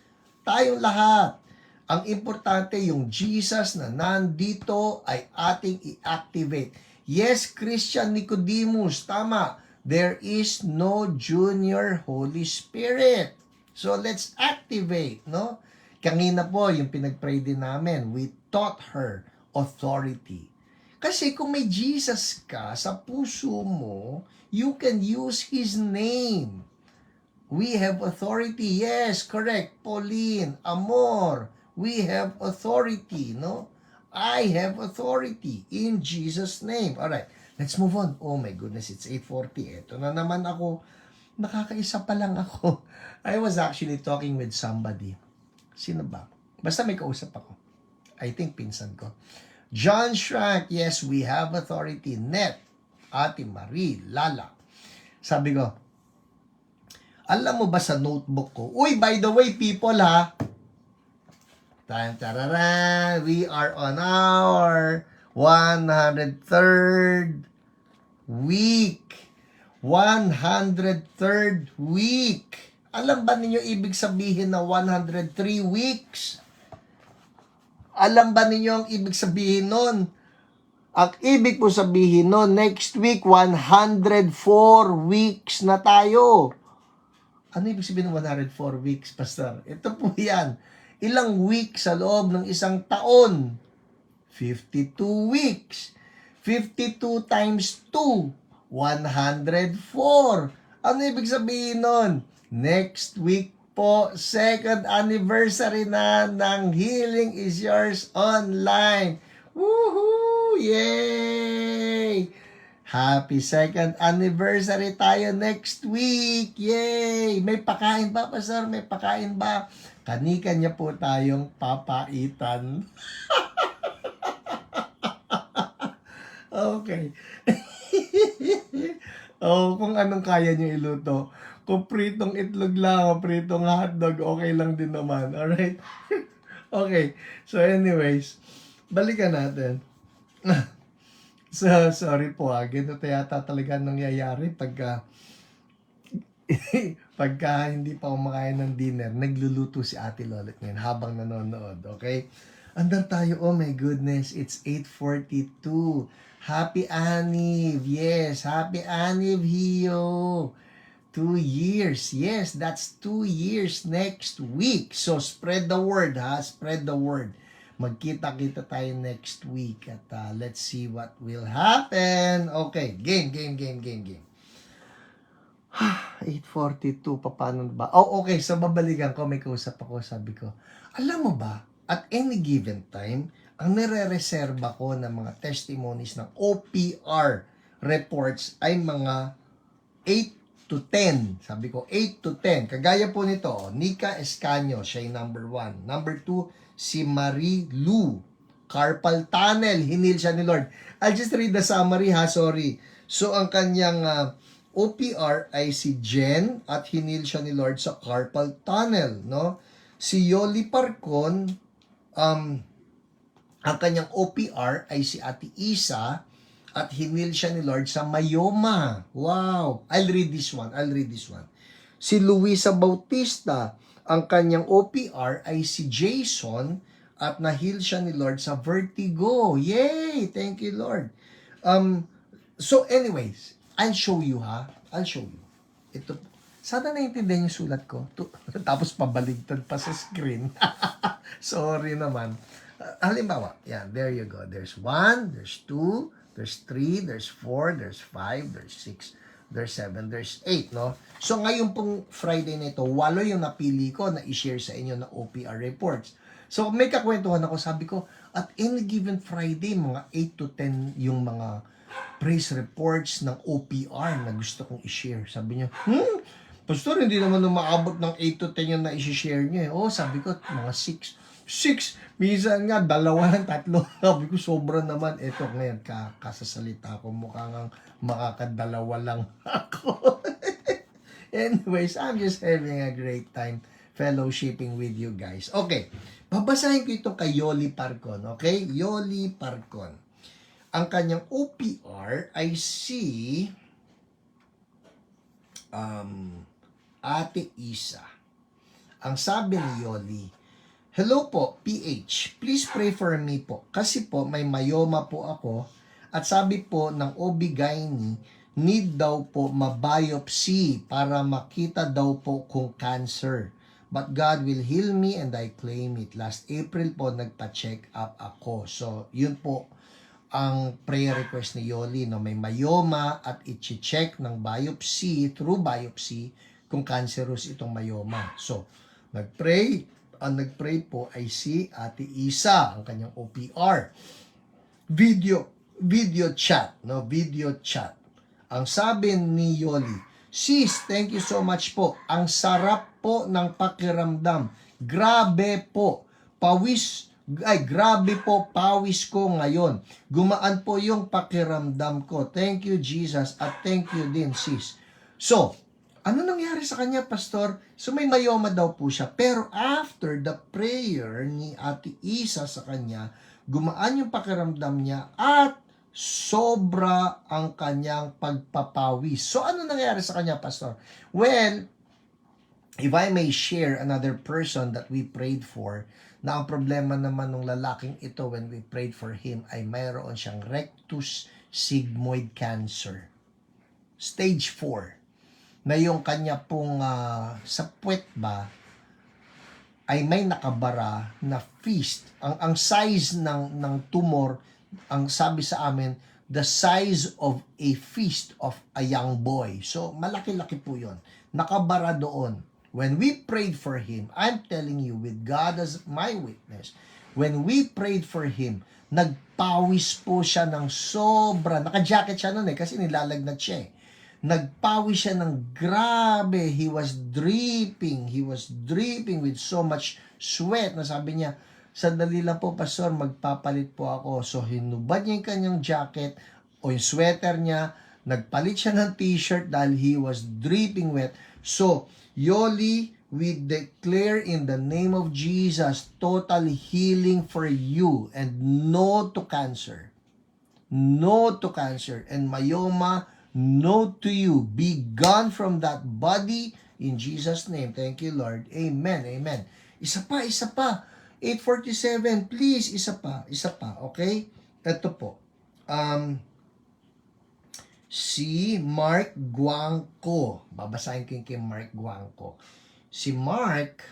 Tayong lahat. Ang importante, yung Jesus na nandito ay ating i-activate. Yes, Christian Nicodemus, tama. There is no junior Holy Spirit. So let's activate, no? Kanina po, yung pinag-pray din namin, we taught her authority. Kasi kung may Jesus ka sa puso mo, you can use His name. We have authority. Yes, correct. Pauline, Amor, we have authority, no? I have authority in Jesus' name. Alright, let's move on. Oh my goodness, it's 8:40. Ito na naman ako. Nakakaisa pa lang ako. I was actually talking with somebody. Sino ba? Basta may kausap ako. I think pinsan ko. John Shrank, yes, we have authority. Net, Ate Marie, Lala. Sabi ko, alam mo ba sa notebook ko? Uy, by the way, people ha, tan-tararan, we are on our 103rd week. 103rd week. Alam ba ninyo ibig sabihin na 103 weeks? Alam ba ninyo ang ibig sabihin nun? Ang ibig po sabihin nun, next week, 104 weeks na tayo. Ano ibig sabihin ng 104 weeks, Pastor? Ito po yan. Ilang weeks sa loob ng isang taon? 52 weeks. 52 times 2, 104. Ano ibig sabihin nun? Next week po, second anniversary na ng Healing is Yours Online. Woohoo! Yay! Happy second anniversary tayo next week! Yay! May pakain ba, Pastor? May pakain ba? Kani-kanya po tayong papaitan. Okay. Oh, kung anong kaya nyo iluto. Kung pritong itlog lang o pritong hotdog, okay lang din naman. Alright? Okay. So anyways, balikan natin. So, sorry po ganito yata talaga nangyayari pagka hindi pa kumakain ng dinner, nagluluto si Ate Lolet ngayon habang nanonood, okay? Andar tayo, oh my goodness, it's 8:42. Happy Aniv, yes, happy Aniv, Hio. 2 years, yes, that's 2 years next week. So, spread the word, ha? Spread the word. Magkita-kita tayo next week at let's see what will happen. Okay, game. 8:42, paano ba? Oh, okay, so babalikan ko, may kausap ako, sabi ko, alam mo ba, at any given time, ang nire-reserva ko ng mga testimonies ng OPR reports ay mga 8 to 10. Sabi ko, 8 to 10. Kagaya po nito, Nika Escanio, siya yung number 1. Number 2, si Marie Lou. Carpal tunnel, hinil siya ni Lord. I'll just read the summary ha, sorry. So, ang kanyang OPR ay si Jen at hinil siya ni Lord sa carpal tunnel, no? Si Yoli Parcon, ang kanyang OPR ay si Ate Isa at hinil siya ni Lord sa myoma. Wow! I'll read this one. Si Luisa Bautista, ang kanyang OPR ay si Jason at nahil siya ni Lord sa vertigo. Yay! Thank you, Lord. So anyways, I'll show you ha. Ito. Sana naiintindihan yung sulat ko. Tapos pabaligtad pa sa screen. Sorry naman. Halimbawa, yan, there you go. There's 1, there's 2, there's 3, there's 4, there's 5, there's 6, there's 7, there's 8, no? So, ngayon pong Friday na ito, 8 yung napili ko na i-share sa inyo na OPR reports. So, may kakwentuhan ako, sabi ko, at any given Friday, mga 8 to 10 yung mga praise reports ng OPR na gusto kong i-share. Sabi niya, Pastor, hindi naman umaabot ng 8 to 10 yung na i-share niyo eh. Oh, sabi ko, mga 6. Minsan nga, 2 lang, 3. Sabi ko, sobra naman. Eto ngayon, kasasalita ko, mukhang makakadalawa lang ako. Anyways, I'm just having a great time fellowshipping with you guys. Okay, babasahin ko itong kay Yoli Parcon. Okay, Yoli Parcon. Ang kanyang OPR ay si Ate Isa. Ang sabi ni Yoli, hello po, PH. Please pray for me po. Kasi po, may myoma po ako. At sabi po ng OB-GYN, need daw po mabiopsy para makita daw po kung cancer. But God will heal me and I claim it. Last April po, nagpa-check up ako. So, yun po ang prayer request ni Yoli. No? May myoma at i-check ng biopsy, through biopsy, kung cancerous itong myoma. So, ang nagpray po ay si Ate Isa, ang kanyang OPR. Video chat, no? Video chat. Ang sabi ni Yoli, sis, thank you so much po. Ang sarap po ng pakiramdam. Grabe po. Grabe po pawis ko ngayon. Gumaan po yung pakiramdam ko. Thank you, Jesus. At thank you din, sis. So, ano nangyari sa kanya, Pastor? So, may myoma daw po siya. Pero after the prayer ni Ate Isa sa kanya, gumaan yung pakiramdam niya at sobra ang kanyang pagpapawis. So, ano nangyari sa kanya, Pastor? Well, if I may share another person that we prayed for, na ang problema naman ng lalaking ito when we prayed for him ay mayroon siyang rectus sigmoid cancer. Stage 4. na yung kanya pong sa puwet ba ay may nakabara na fist. Ang size ng tumor, ang sabi sa amin, the size of a fist of a young boy. So, malaki-laki po yun. Nakabara doon. When we prayed for him, I'm telling you, with God as my witness, when we prayed for him, nagpawis po siya ng sobra. Naka-jacket siya noon kasi nilalagnat siya eh. Nagpawis siya ng grabe. He was dripping. He was dripping with so much sweat na sabi niya, sandali lang po, Pastor, magpapalit po ako. So, hinubad niya yung kanyang jacket o yung sweater niya. Nagpalit siya ng t-shirt dahil he was dripping wet. So, Yoli, we declare in the name of Jesus total healing for you and no to cancer. No to cancer. And myoma, no to you. Be gone from that body in Jesus' name. Thank you, Lord. Amen. Amen. Isa pa. 8:47, please, isa pa, okay? Ito po. Si Mark Guangco. Babasahin ko yung kay Mark Guangco. Si Mark,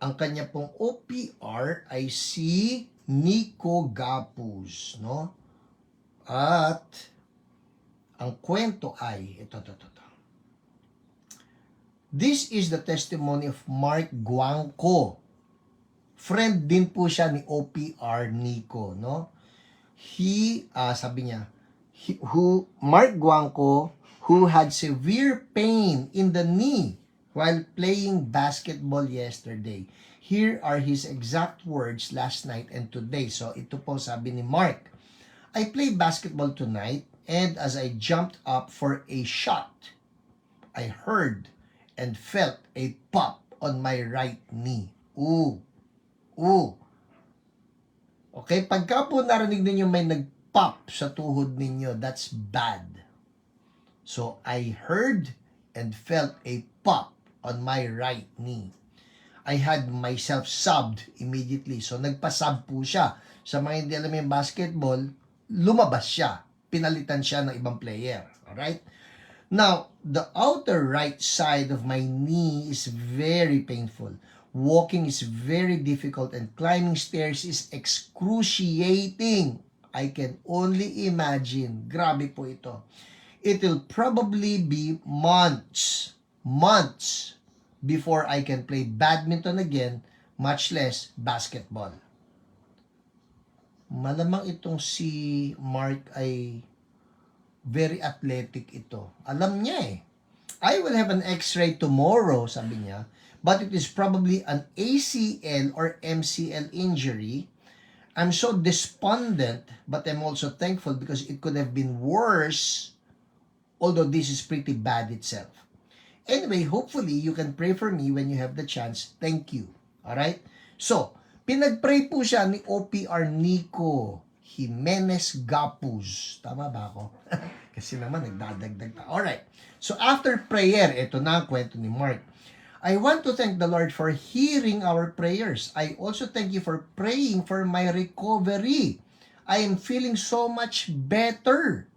ang kanya pong OPR ay si Nico Gapuz, no? At ang kwento ay ito. This is the testimony of Mark Guangco. Friend din po siya ni OPR Nico, no? Sabi niya, Mark Guangco, who had severe pain in the knee while playing basketball yesterday. Here are his exact words last night and today. So, ito po sabi ni Mark. I played basketball tonight, and as I jumped up for a shot, I heard and felt a pop on my right knee. Ooh. Okay, pagka po narinig ninyo may nag-pop sa tuhod ninyo, that's bad. So, I heard and felt a pop on my right knee. I had myself subbed immediately. So, nagpa-sub po siya. Sa mga hindi alam yung basketball, lumabas siya. Pinalitan siya ng ibang player. Alright? Now, the outer right side of my knee is very painful. Walking is very difficult and climbing stairs is excruciating. I can only imagine. Grabe po ito. It will probably be months before I can play badminton again, much less basketball. Malamang itong si Mark ay very athletic ito. Alam niya eh. I will have an x-ray tomorrow, sabi niya. But it is probably an ACL or MCL injury. I'm so despondent, but I'm also thankful because it could have been worse, although this is pretty bad itself. Anyway, hopefully, you can pray for me when you have the chance. Thank you. Alright? So, pinag-pray po siya ni OPR Nico Jimenez Gapuz. Tama ba ako? Kasi naman, nagdadagdag pa. Alright. So, after prayer, ito na ang kwento ni Mark. I want to thank the Lord for hearing our prayers. I also thank you for praying for my recovery. I am feeling so much better.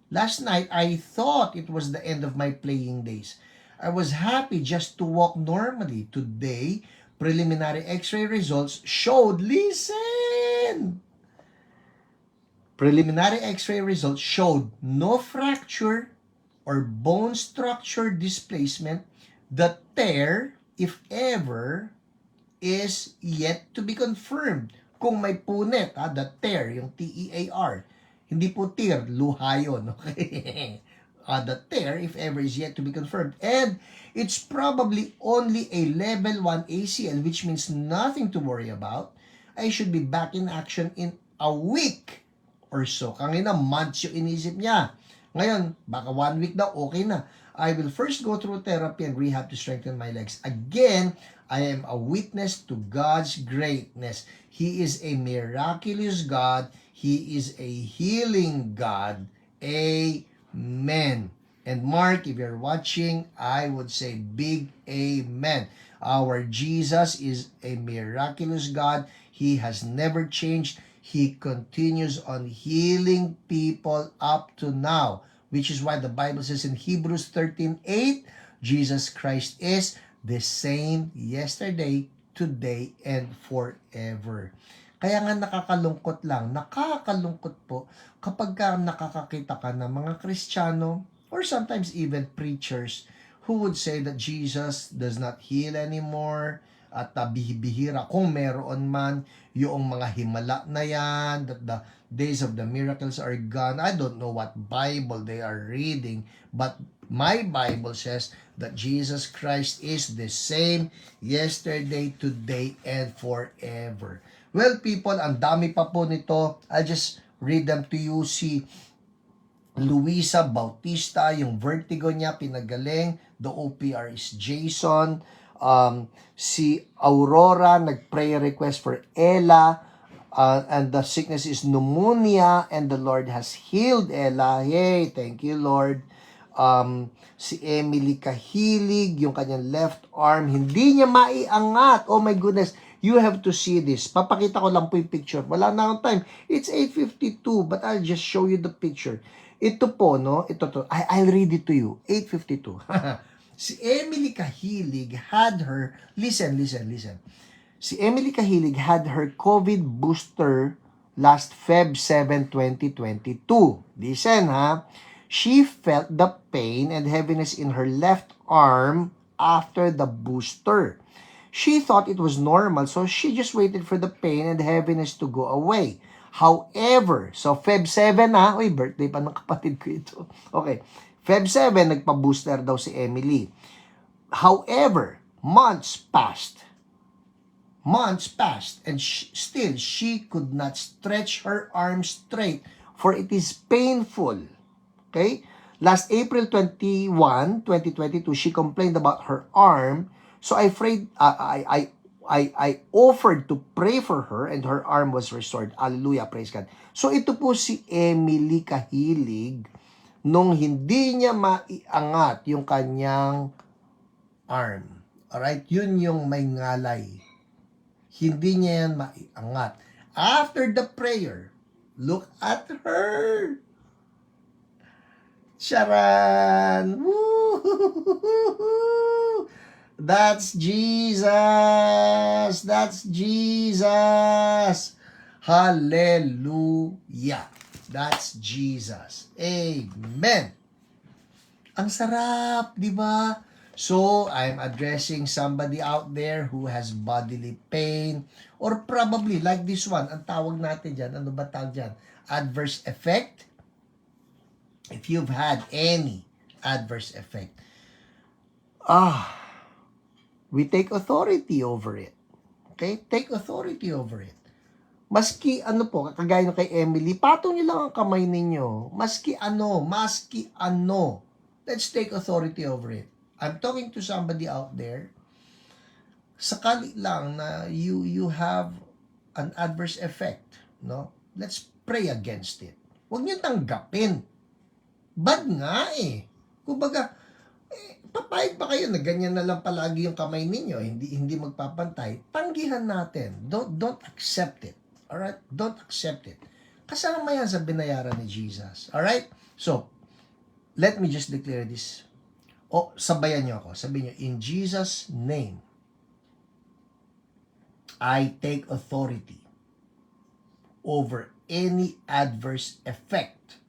Last night, I thought it was the end of my playing days. I was happy just to walk normally. Today, preliminary x-ray results showed, listen! Preliminary x-ray results showed no fracture or bone structure displacement. The tear, if ever, is yet to be confirmed. Kung may punit, the tear, yung T-E-A-R. Hindi po tear, luha yun. Okay? The tear, if ever, is yet to be confirmed. And it's probably only a level 1 ACL, which means nothing to worry about. I should be back in action in a week or so. Kanina, months yung inisip niya. Ngayon, baka 1 week daw, okay na. I will first go through therapy and rehab to strengthen my legs. Again, I am a witness to God's greatness. He is a miraculous God. He is a healing God. Amen. And Mark, if you're watching, I would say big amen. Our Jesus is a miraculous God. He has never changed. He continues on healing people up to now. which is why the Bible says in Hebrews 13:8, Jesus Christ is the same yesterday, today, and forever. Kaya nga nakakalungkot po kapag ka nakakakita ka ng mga Kristiyano or sometimes even preachers who would say that Jesus does not heal anymore at bihira kung meron man yung mga himala na yan, that the days of the miracles are gone. I don't know what Bible they are reading, but my Bible says that Jesus Christ is the same yesterday, today, and forever. Well, people, ang dami pa po nito. I'll just read them to you. Si Luisa Bautista, yung vertigo niya, pinagaling. The OPR is Jason. Si Aurora, nag-prayer request for Ella. And the sickness is pneumonia. And the Lord has healed Ella. Yay! Thank you, Lord. Si Emily Kahilig, yung kanyang left arm, hindi niya maiangat. Oh my goodness. You have to see this. Papakita ko lang po yung picture. Wala na akong time. It's 8:52, but I'll just show you the picture. Ito po, no? Ito to. I'll read it to you. 8:52. Si Emily Kahilig had her, listen. Si Emily Kahilig had her COVID booster last Feb 7, 2022. Listen, ha? She felt the pain and heaviness in her left arm after the booster. She thought it was normal, so she just waited for the pain and heaviness to go away. However, so Feb 7 na, uy, birthday pa ng kapatid ko ito. Okay, Feb 7, nagpa-booster daw si Emily. However, months passed, and still she could not stretch her arms straight, for it is painful. Okay? Last April 21, 2022, she complained about her arm. So I offered to pray for her and her arm was restored. Hallelujah, praise God. So ito po si Emily Kahilig nung hindi niya maiangat yung kanyang arm. Alright? Yun yung may ngalay. Hindi niya yan maiangat. After the prayer, look at her. Sharon! Woo! That's Jesus! That's Jesus! Hallelujah! That's Jesus. Amen! Ang sarap, di ba? So, I'm addressing somebody out there who has bodily pain or probably like this one. Ang tawag natin dyan, ano ba tawag dyan? Adverse effect. If you've had any adverse effect, we take authority over it. Okay? Take authority over it. Maski ano po, kagaya nyo kay Emily, patong nyo lang ang kamay ninyo. Maski ano. Let's take authority over it. I'm talking to somebody out there. Sakali lang na you have an adverse effect, no? Let's pray against it. Huwag nyo tanggapin. Bad nga eh. Kumbaga, papayag pa kayo na ganyan na lang palagi yung kamay ninyo, hindi magpapantay. Tanggihan natin. Don't accept it. Alright? Don't accept it. Kasama yan sa binayaran ni Jesus. Alright? So, let me just declare this. Sabayan nyo ako. Sabihin nyo, in Jesus' name, I take authority over any adverse effect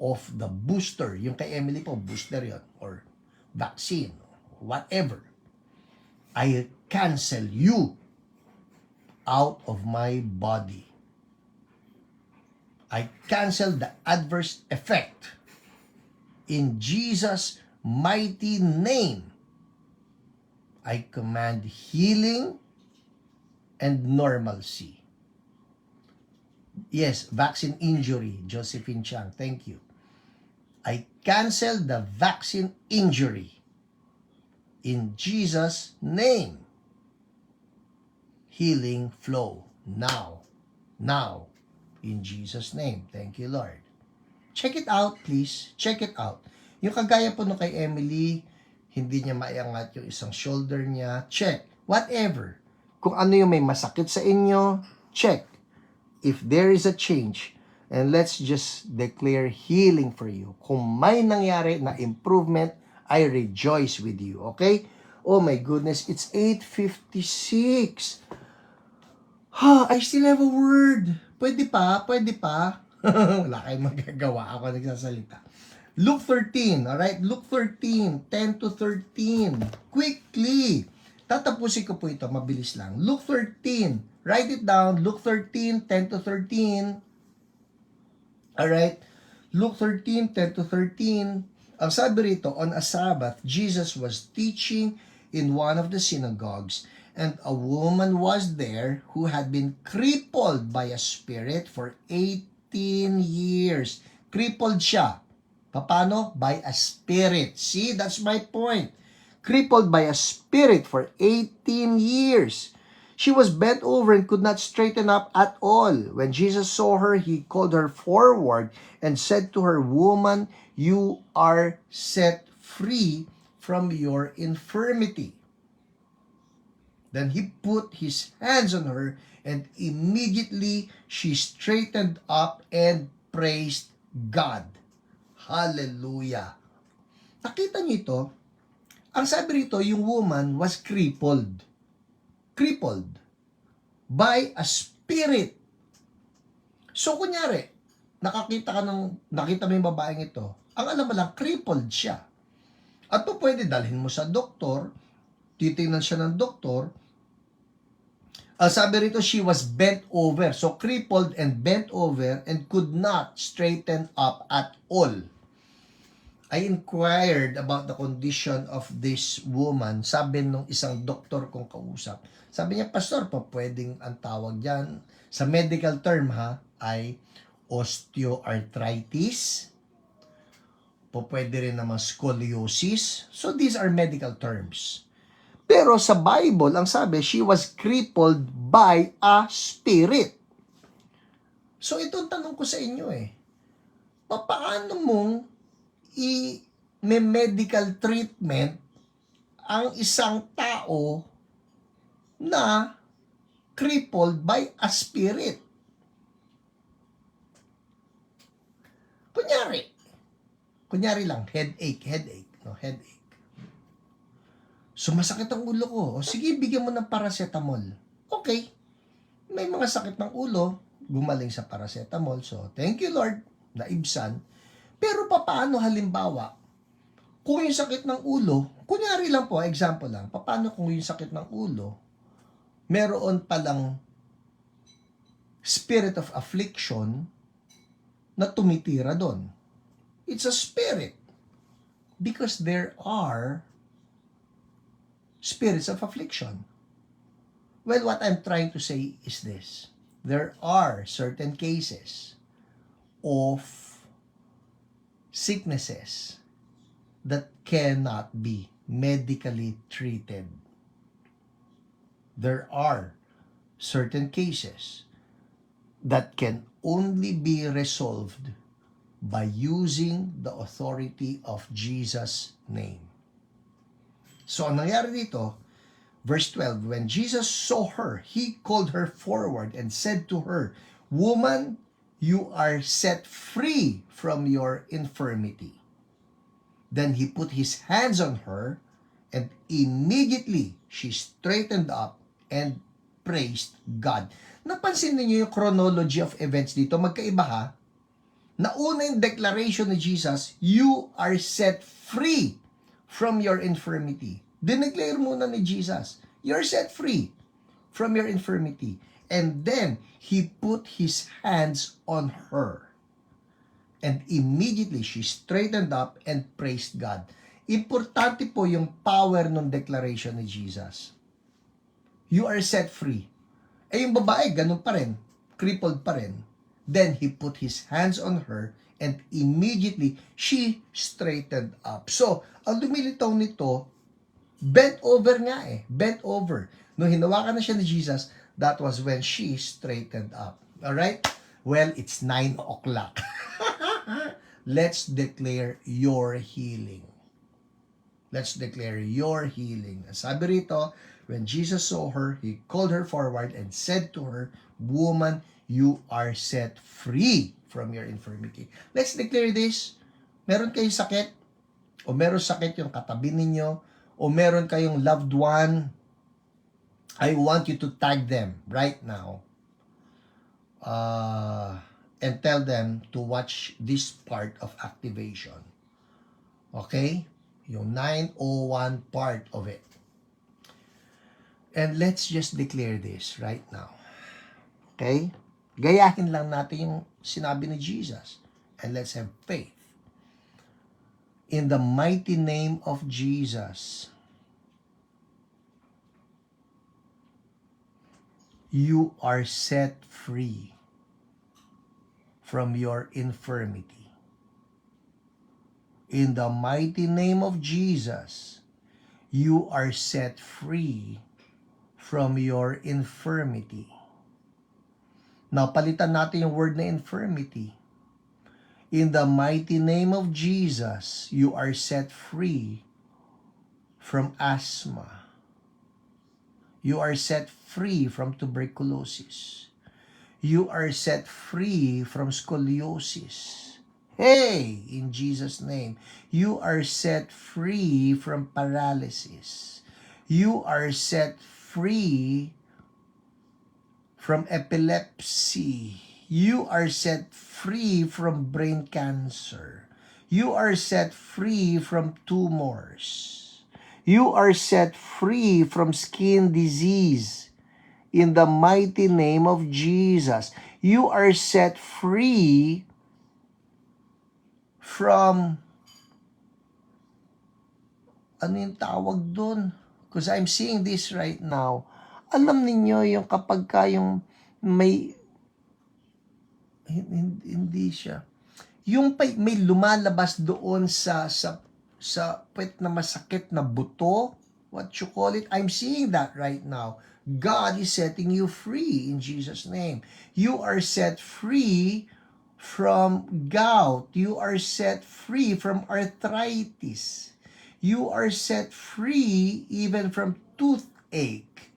of the booster. Yung kay Emily po, booster yon or vaccine, whatever. I cancel you out of my body. I cancel the adverse effect. In Jesus' mighty name, I command healing and normalcy. Yes, vaccine injury, Josephine Chang, thank you. I cancel the vaccine injury in Jesus' name. Healing flow now, in Jesus' name. Thank you, Lord. Check it out, please. Check it out. Yung kagaya po no kay Emily, hindi niya maiangat yung isang shoulder niya. Check. Whatever. Kung ano yung may masakit sa inyo, check. If there is a change, And let's just declare healing for you. Kung may nangyari na improvement, I rejoice with you. Okay? Oh my goodness, it's 8:56. I still have a word. Pwede pa? Pwede pa? Wala kayong magagawa. Ako nagsasalita. Luke 13, alright? Luke 13, 10 to 13. Quickly. Tatapusin ko po ito, mabilis lang. Luke 13, write it down. Luke 13, 10 to 13. Alright? Luke 13, 10 to 13. Ang sabi rito, on a Sabbath, Jesus was teaching in one of the synagogues, and a woman was there who had been crippled by a spirit for 18 years. Crippled siya. Paano? By a spirit. See, that's my point. Crippled by a spirit for 18 years. She was bent over and could not straighten up at all. When Jesus saw her, he called her forward and said to her, "Woman, you are set free from your infirmity." Then he put his hands on her, and immediately she straightened up and praised God. Hallelujah. Nakita niyo ito? Ang sabi rito, yung woman was crippled. Crippled by a spirit. So, kunyari, nakita mo yung babaeng ito, ang alam mo lang, crippled siya. At po pwede dalhin mo sa doktor, titingnan siya ng doktor. Sabi rito, she was bent over. So, crippled and bent over and could not straighten up at all. I inquired about the condition of this woman. Sabi nung isang doktor kong kausap. Sabi niya, Pastor, pwedeng ang tawag dyan, sa medical term ay osteoarthritis. Pwede rin naman scoliosis. So, these are medical terms. Pero sa Bible, ang sabi, she was crippled by a spirit. So, itong tanong ko sa inyo paano mong may medical treatment ang isang tao na crippled by a spirit? Kunyari lang, headache. So, masakit ang ulo ko. O sige, bigyan mo ng paracetamol. Okay. May mga sakit ng ulo, gumaling sa paracetamol. So, thank you Lord, naibsan. Pero paano halimbawa, kung yung sakit ng ulo, kunyari lang po, example lang, paano kung yung sakit ng ulo, meron palang spirit of affliction na tumitira doon. It's a spirit. Because there are spirits of affliction. Well, what I'm trying to say is this. There are certain cases of sicknesses that cannot be medically treated. There are certain cases that can only be resolved by using the authority of Jesus' name. So, ang nangyari dito, verse 12, when Jesus saw her, he called her forward and said to her, "Woman, you are set free from your infirmity." Then he put his hands on her, and immediately she straightened up and praised God. Napansin niyo yung chronology of events dito? Magkaiba Nauna yung declaration ni Jesus, "You are set free from your infirmity." Dineclare muna ni Jesus, "You're set free from your infirmity." And then, he put his hands on her. And immediately, she straightened up and praised God. Importante po yung power ng declaration ni Jesus. You are set free. Yung babae, ganun pa rin. Crippled pa rin. Then, he put his hands on her and immediately, she straightened up. So, ang lumilitaw nito, bent over nga Bent over. Nung hinawakan na siya ni Jesus, that was when she straightened up. Alright? Well, it's 9 o'clock. Let's declare your healing. Let's declare your healing. Sabi rito, when Jesus saw her, he called her forward and said to her, "Woman, you are set free from your infirmity. Let's declare this. Meron kayong sakit, o meron sakit yung katabi ninyo, o meron kayong loved one, I want you to tag them right now. And tell them to watch this part of activation. Okay? Yung 901 part of it. And let's just declare this right now. Okay? Gayahin lang natin yung sinabi ni Jesus. And let's have faith. In the mighty name of Jesus, you are set free from your infirmity. In the mighty name of Jesus, you are set free from your infirmity. Now, palitan natin yung word na infirmity. In the mighty name of Jesus, you are set free from asthma. You are set free from tuberculosis. You are set free from scoliosis. Hey, in Jesus' name, you are set free from paralysis. You are set free from epilepsy. You are set free from brain cancer. You are set free from tumors. You are set free from skin disease. In the mighty name of Jesus, you are set free from, ano yung tawag doon? Because I'm seeing this right now. Alam niyo yung kapag yung may, hindi siya. Yung may lumalabas doon sa puwet na masakit na buto, what you call it, I'm seeing that right now. God is setting you free in Jesus' name. You are set free from gout. You are set free from arthritis. You are set free even from toothache.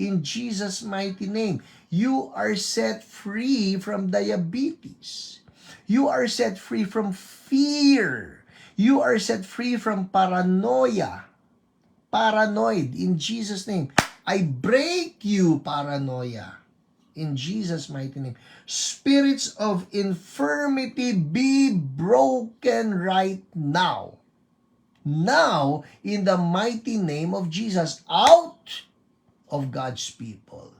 In Jesus' mighty name. You are set free from diabetes. You are set free from fear. You are set free from paranoia. Paranoid. In Jesus' name. I break you, paranoia. In Jesus' mighty name. Spirits of infirmity be broken right now. Now, in the mighty name of Jesus, out of God's people.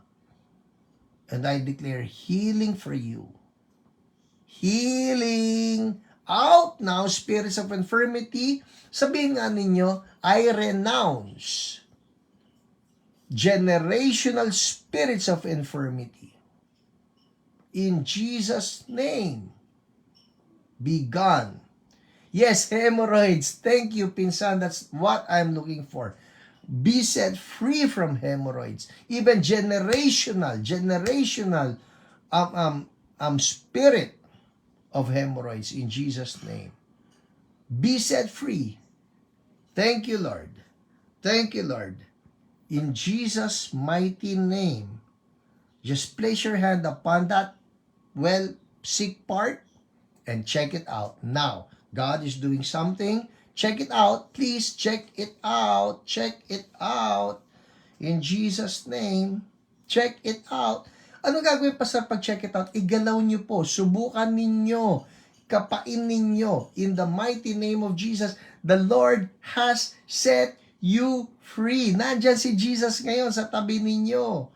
And I declare healing for you. Healing out now, spirits of infirmity. Sabihin nga ninyo, I renounce generational spirits of infirmity. In Jesus' name, be gone. Yes, hemorrhoids. Thank you, Pinsan. That's what I'm looking for. Be set free from hemorrhoids. Even generational spirit of hemorrhoids in Jesus' name. Be set free. Thank you, Lord. Thank you, Lord. In Jesus' mighty name, just place your hand upon that sick part and check it out. Now, God is doing something. Check it out. Please check it out. Check it out. In Jesus' name, check it out. Ano gagawin pa sa pag-check it out? Igalaw nyo po. Subukan ninyo. Kapain ninyo. In the mighty name of Jesus, the Lord has set you free. Nandyan si Jesus ngayon sa tabi ninyo.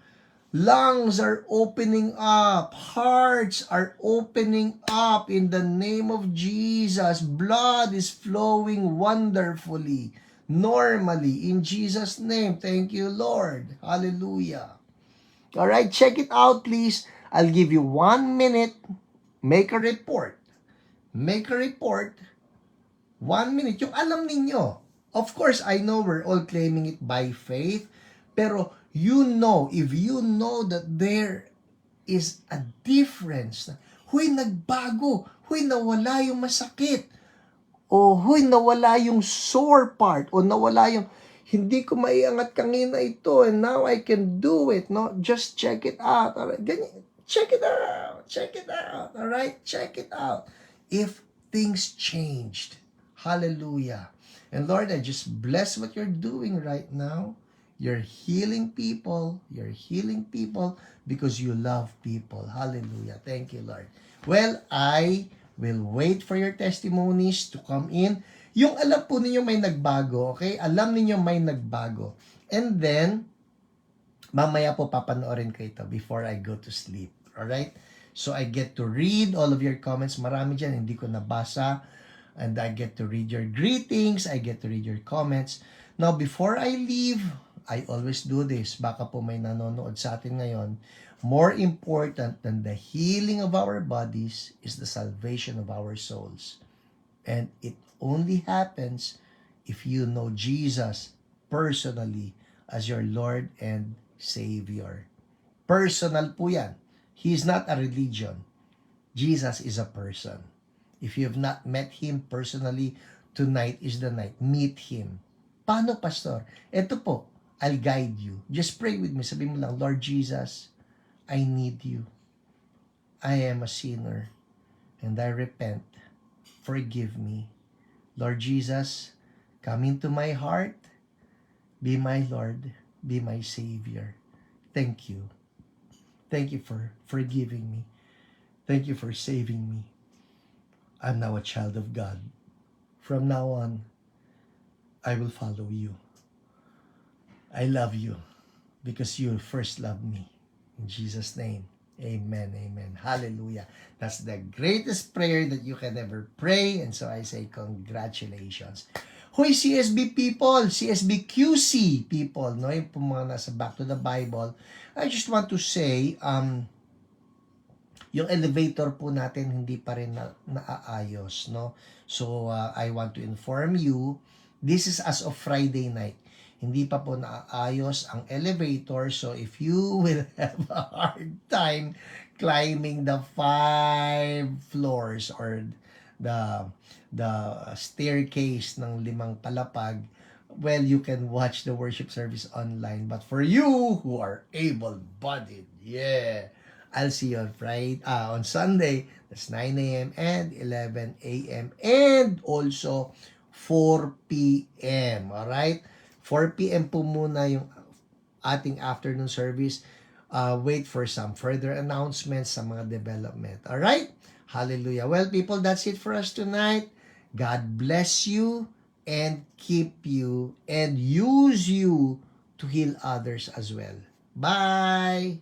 Lungs are opening up. Hearts are opening up in the name of Jesus. Blood is flowing wonderfully, normally, in Jesus' name. Thank you, Lord. Hallelujah. All right, check it out, please. I'll give you 1 minute. Make a report. Make a report. 1 minute. Yung alam ninyo. Of course, I know we're all claiming it by faith. Pero you know, if you know that there is a difference, huy, nagbago, huy, nawala yung masakit, o huy, nawala yung sore part, o nawala yung, hindi ko maiangat kanina ito, and now I can do it, no? Just check it out. Ganyan. Check it out. Check it out. All right? Check it out. If things changed. Hallelujah. And Lord, I just bless what you're doing right now. You're healing people. You're healing people because you love people. Hallelujah. Thank you, Lord. Well, I will wait for your testimonies to come in. Yung alam po ninyo may nagbago, okay? Alam ninyo may nagbago. And then, mamaya po papanoorin ko ito before I go to sleep. Alright? So I get to read all of your comments. Marami dyan, hindi ko nabasa. And I get to read your greetings. I get to read your comments. Now, before I leave, I always do this. Baka po may nanonood sa atin ngayon. More important than the healing of our bodies is the salvation of our souls. And it only happens if you know Jesus personally as your Lord and Savior. Personal po yan. He is not a religion. Jesus is a person. If you have not met Him personally, tonight is the night. Meet Him. Paano, Pastor? Ito po, I'll guide you. Just pray with me. Sabi mo lang, Lord Jesus, I need you. I am a sinner and I repent. Forgive me. Lord Jesus, come into my heart. Be my Lord. Be my Savior. Thank you. Thank you for forgiving me. Thank you for saving me. I'm now a child of God. From now on, I will follow you. I love you because you first loved me. In Jesus' name, amen, amen. Hallelujah. That's the greatest prayer that you can ever pray. And so I say congratulations. Hoy, CSB people, CSB QC people, no? Yung mga nasa Back to the Bible. I just want to say, yung elevator po natin hindi pa rin naaayos, no? So, I want to inform you, this is as of Friday night. Hindi pa po naaayos ang elevator. So, if you will have a hard time climbing the 5 floors or the staircase ng 5 palapag, well, you can watch the worship service online. But for you who are able-bodied, yeah, I'll see you on on Sunday. That's 9 a.m. and 11 a.m. and also 4 p.m. Alright? 4 p.m. po muna yung ating afternoon service. Wait for some further announcements sa mga development. Alright? Hallelujah. Well, people, that's it for us tonight. God bless you and keep you and use you to heal others as well. Bye!